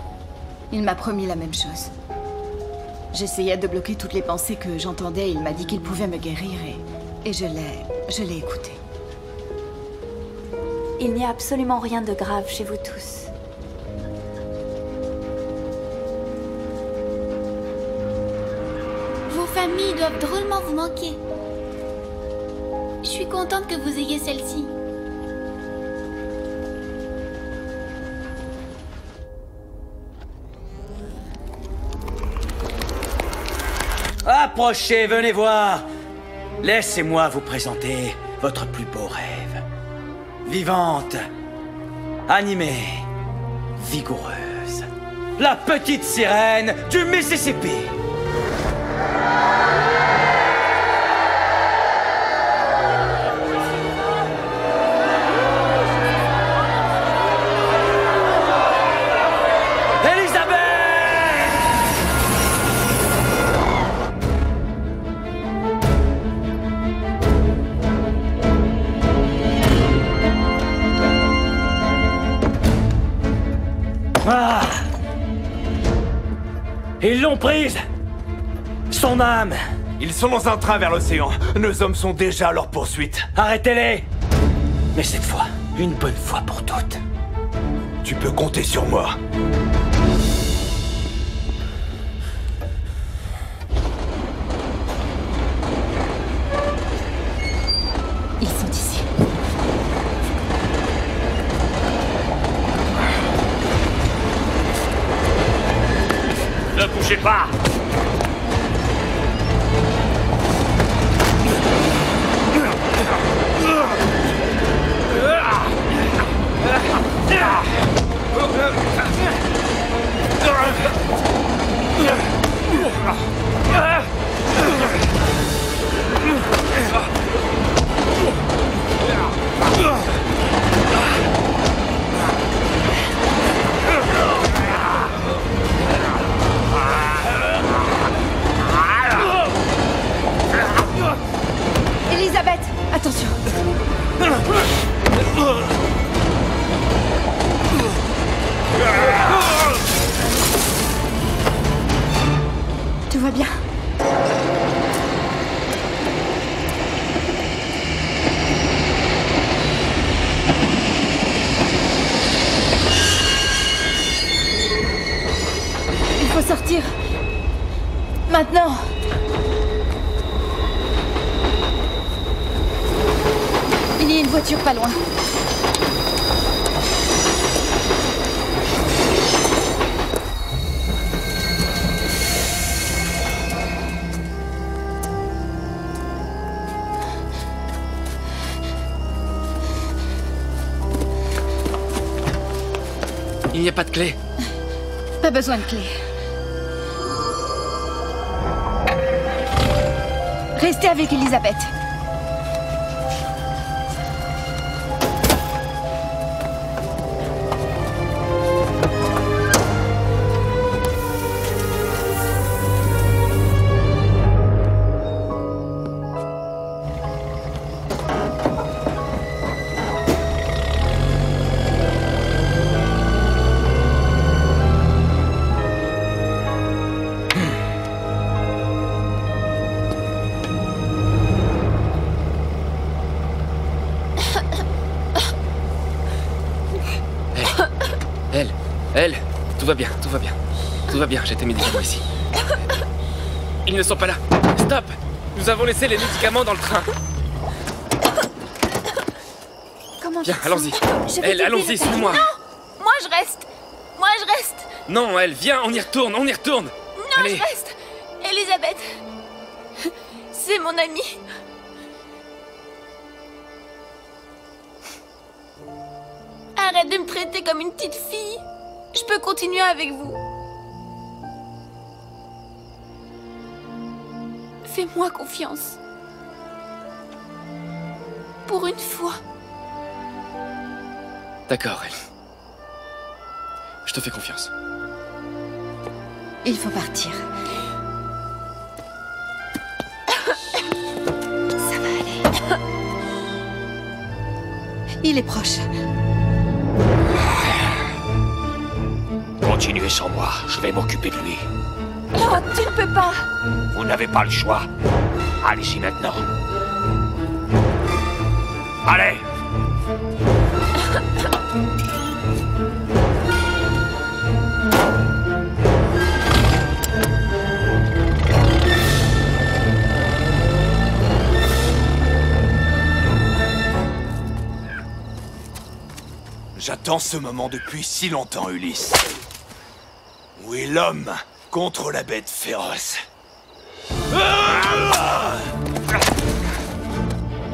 Il m'a promis la même chose. J'essayais de bloquer toutes les pensées que j'entendais et il m'a dit qu'il pouvait me guérir et je l'ai écouté. Il n'y a absolument rien de grave chez vous tous. Vos familles doivent drôlement vous manquer. Je suis contente que vous ayez celle-ci. Approchez, venez voir. Laissez-moi vous présenter votre plus beau rêve. Vivante, animée, vigoureuse. La petite sirène du Mississippi. Ah! Ils l'ont prise! Son âme! Ils sont dans un train vers l'océan. Nos hommes sont déjà à leur poursuite. Arrêtez-les! Mais cette fois, une bonne fois pour toutes. Tu peux compter sur moi. Ils sont ici. Ne bougez pas! va bien. Il faut sortir. Maintenant. Il y a une voiture pas loin. Il n'y a pas de clé. Pas besoin de clé. Restez avec Elisabeth. Tout va bien, tout va bien. Tout va bien, j'ai tes médicaments ici. Ils ne sont pas là. Stop! Nous avons laissé les médicaments dans le train. Comment Viens, allons-y. Elle, allons-y, suis-moi. Non! Moi je reste. Moi je reste. Non, elle, viens, on y retourne, on y retourne. Non, allez. je reste. Elisabeth. C'est mon amie. Arrête de me traiter comme une petite fille. Je peux continuer avec vous. Fais-moi confiance. Pour une fois. D'accord, elle. Je te fais confiance. Il faut partir. Ça va aller. Il est proche. Continuez sans moi, je vais m'occuper de lui. Non, tu ne peux pas. Vous n'avez pas le choix. Allez-y maintenant. Allez! J'attends ce moment depuis si longtemps, Ulysse. Où est l'homme contre la bête féroce?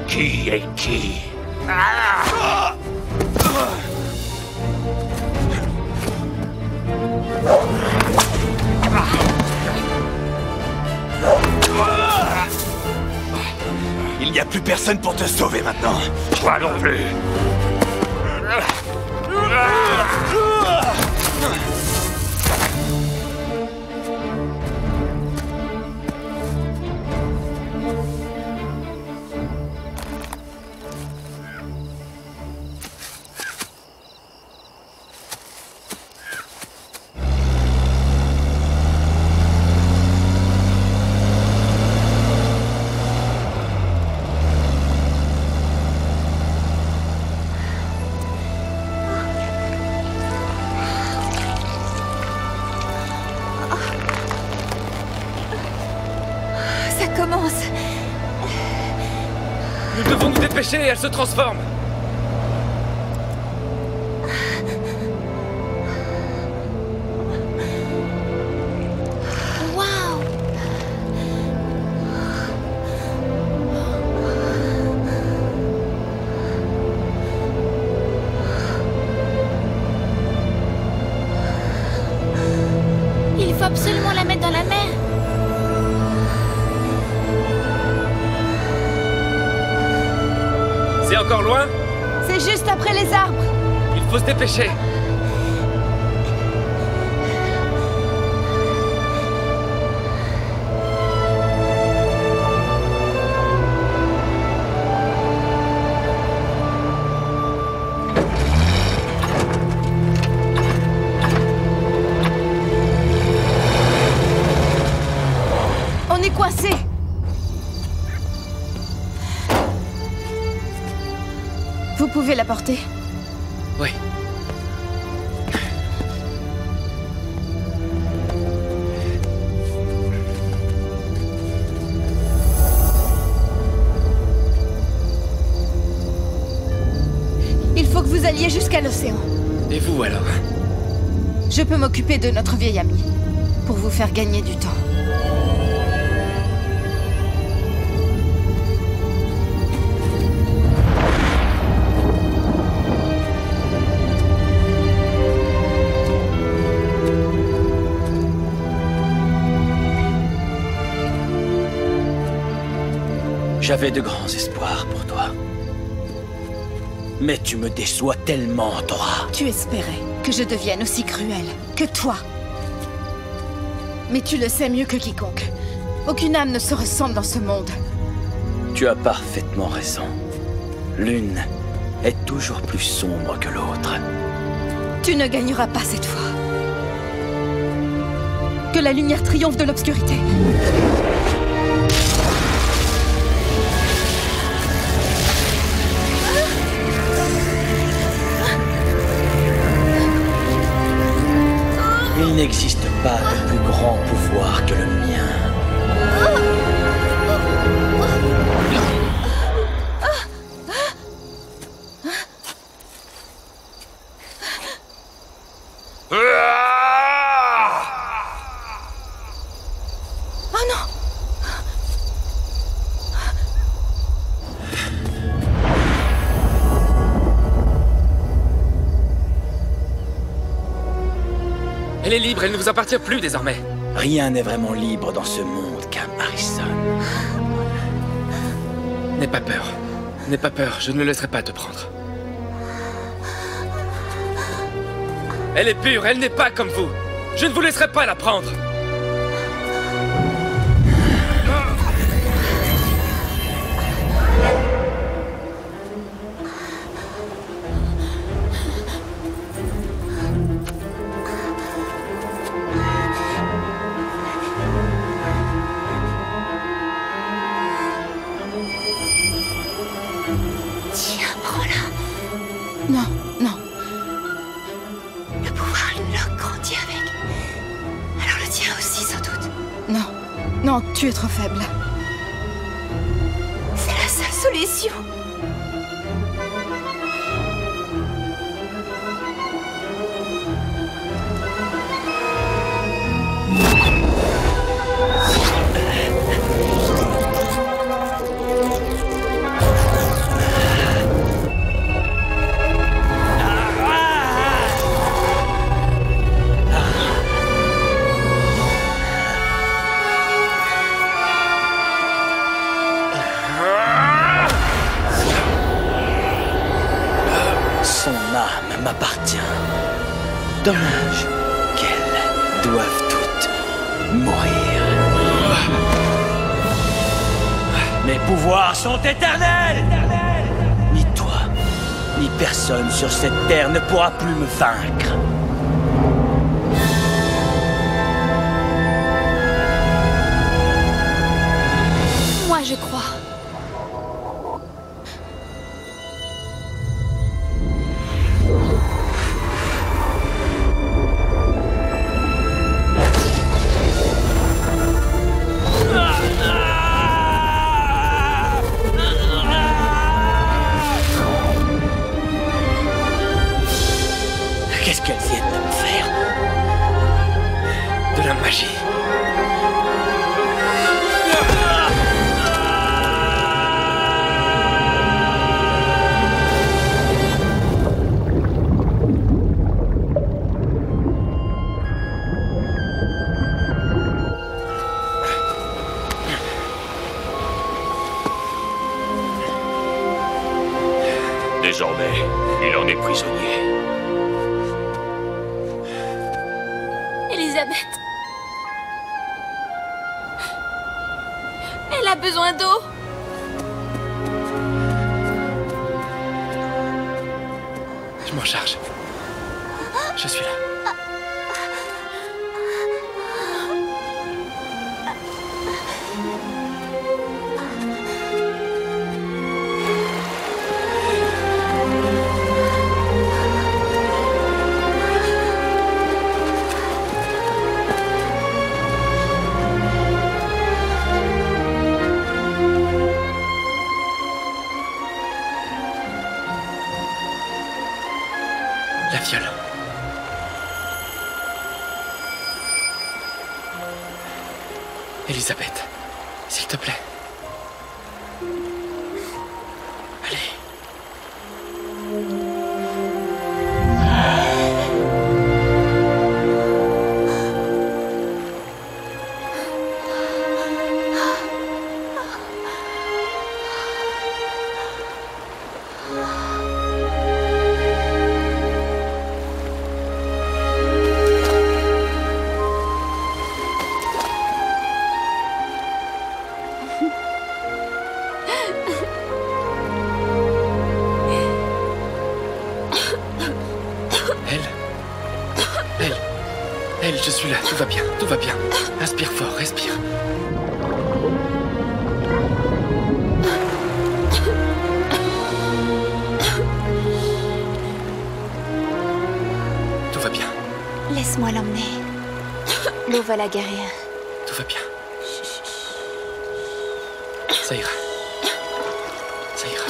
Qui est qui? Il n'y a plus personne pour te sauver maintenant. Toi non plus. Nous devons nous dépêcher, elle se transforme. Waouh! Il faut absolument la mettre dans la mer. C'est encore loin? C'est juste après les arbres. Il faut se dépêcher. On est coincé. Vous pouvez la porter? Oui. Il faut que vous alliez jusqu'à l'océan. Et vous alors? Je peux m'occuper de notre vieil ami, pour vous faire gagner du temps. J'avais de grands espoirs pour toi. Mais tu me déçois tellement, Thora. Tu espérais que je devienne aussi cruelle que toi. Mais tu le sais mieux que quiconque. Aucune âme ne se ressemble dans ce monde. Tu as parfaitement raison. L'une est toujours plus sombre que l'autre. Tu ne gagneras pas cette fois. Que la lumière triomphe de l'obscurité. Il n'existe pas de plus grand pouvoir que le mien. Oh non! Elle est libre, elle ne vous appartient plus désormais. Rien n'est vraiment libre dans ce monde, Cam Harrison. N'aie pas peur. N'aie pas peur, je ne le laisserai pas te prendre. Elle est pure, elle n'est pas comme vous. Je ne vous laisserai pas la prendre. Non, non. Le pouvoir de Locke grandit avec. Alors le tien aussi, sans doute. Non, non, tu es trop faible. C'est la seule solution. Son âme m'appartient. Dommage qu'elles doivent toutes mourir. Mes pouvoirs sont éternels! Ni toi, ni personne sur cette terre ne pourra plus me vaincre. Moi, je crois. Qu'est-ce qu'elles viennent de me faire? De la magie. Désormais, il en est prisonnier. Elisabeth. Elle a besoin d'eau. Je m'en charge. Je suis là. Elisabeth, s'il te plaît. Allez. Elle, je suis là, tout va bien, tout va bien. Inspire fort, respire. Tout va bien. Laisse-moi l'emmener. L'eau va la guérir. Tout va bien. Ça ira. Ça ira.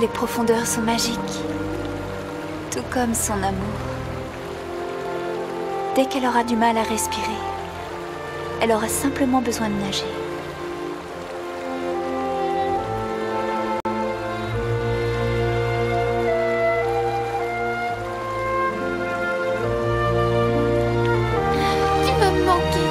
Les profondeurs sont magiques, tout comme son amour. Dès qu'elle aura du mal à respirer, elle aura simplement besoin de nager. Tu vas me manquer.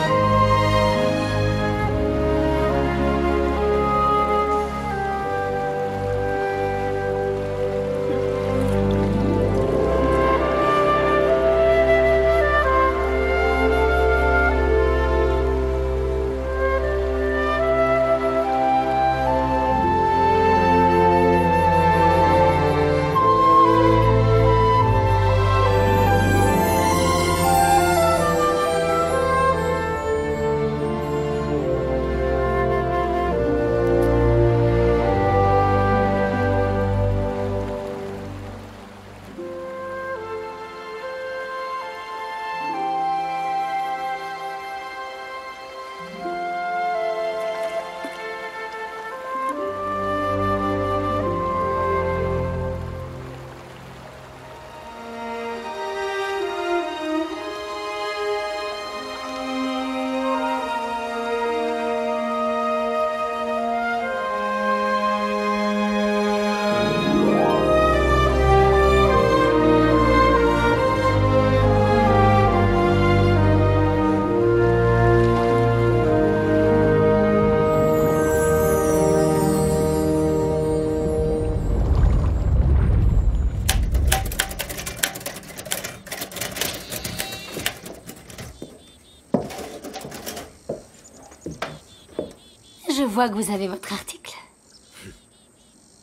Je vois que vous avez votre article.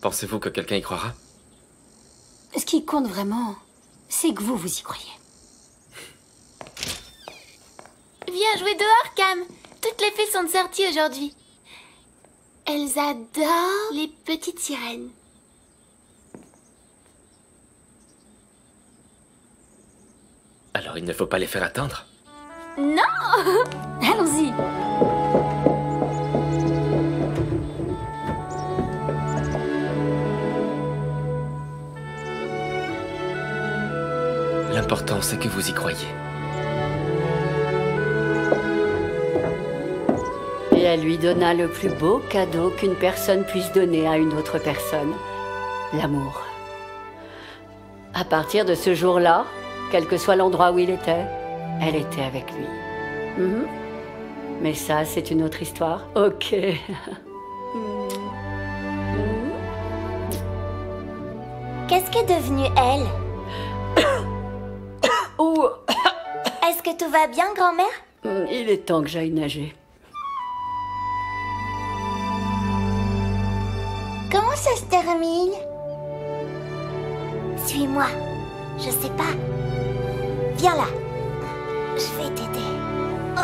Pensez-vous que quelqu'un y croira? Ce qui compte vraiment, c'est que vous y croyez. Viens jouer dehors, Cam. Toutes les fées sont sorties aujourd'hui. Elles adorent les petites sirènes. Alors il ne faut pas les faire attendre? Non. Allons-y. L'important, c'est que vous y croyez. Et elle lui donna le plus beau cadeau qu'une personne puisse donner à une autre personne, l'amour. À partir de ce jour-là, quel que soit l'endroit où il était, elle était avec lui. Mais ça, c'est une autre histoire. Ok. Qu'est-ce qu'est devenue elle? que tout va bien, grand-mère? Il est temps que j'aille nager. Comment ça se termine? Suis-moi. Je sais pas. Viens là. Je vais t'aider. Oh.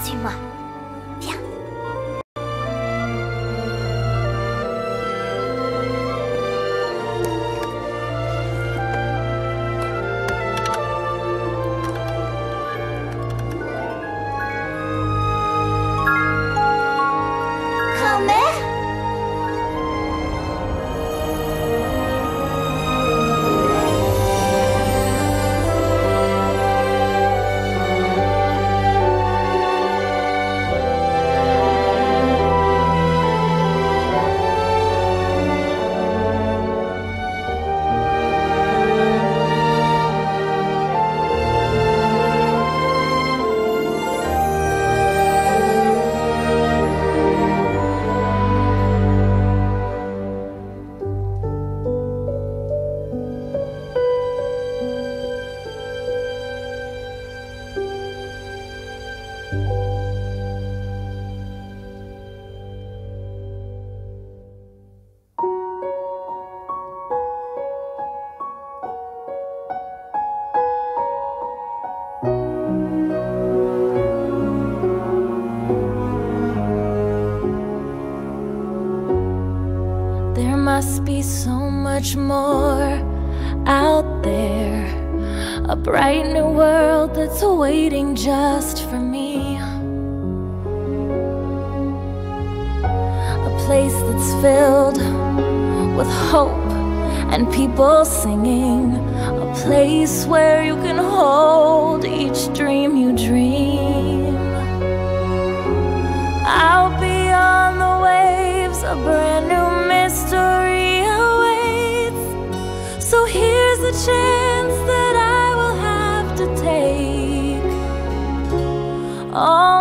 Suis-moi. Viens. There must be so much more out there, a bright new world that's waiting just for me, a place that's filled with hope and people singing, a place where you can hold each dream you dream. I'll be on the waves, a brand new mystery awaits. So here's a chance that I will have to take. Oh,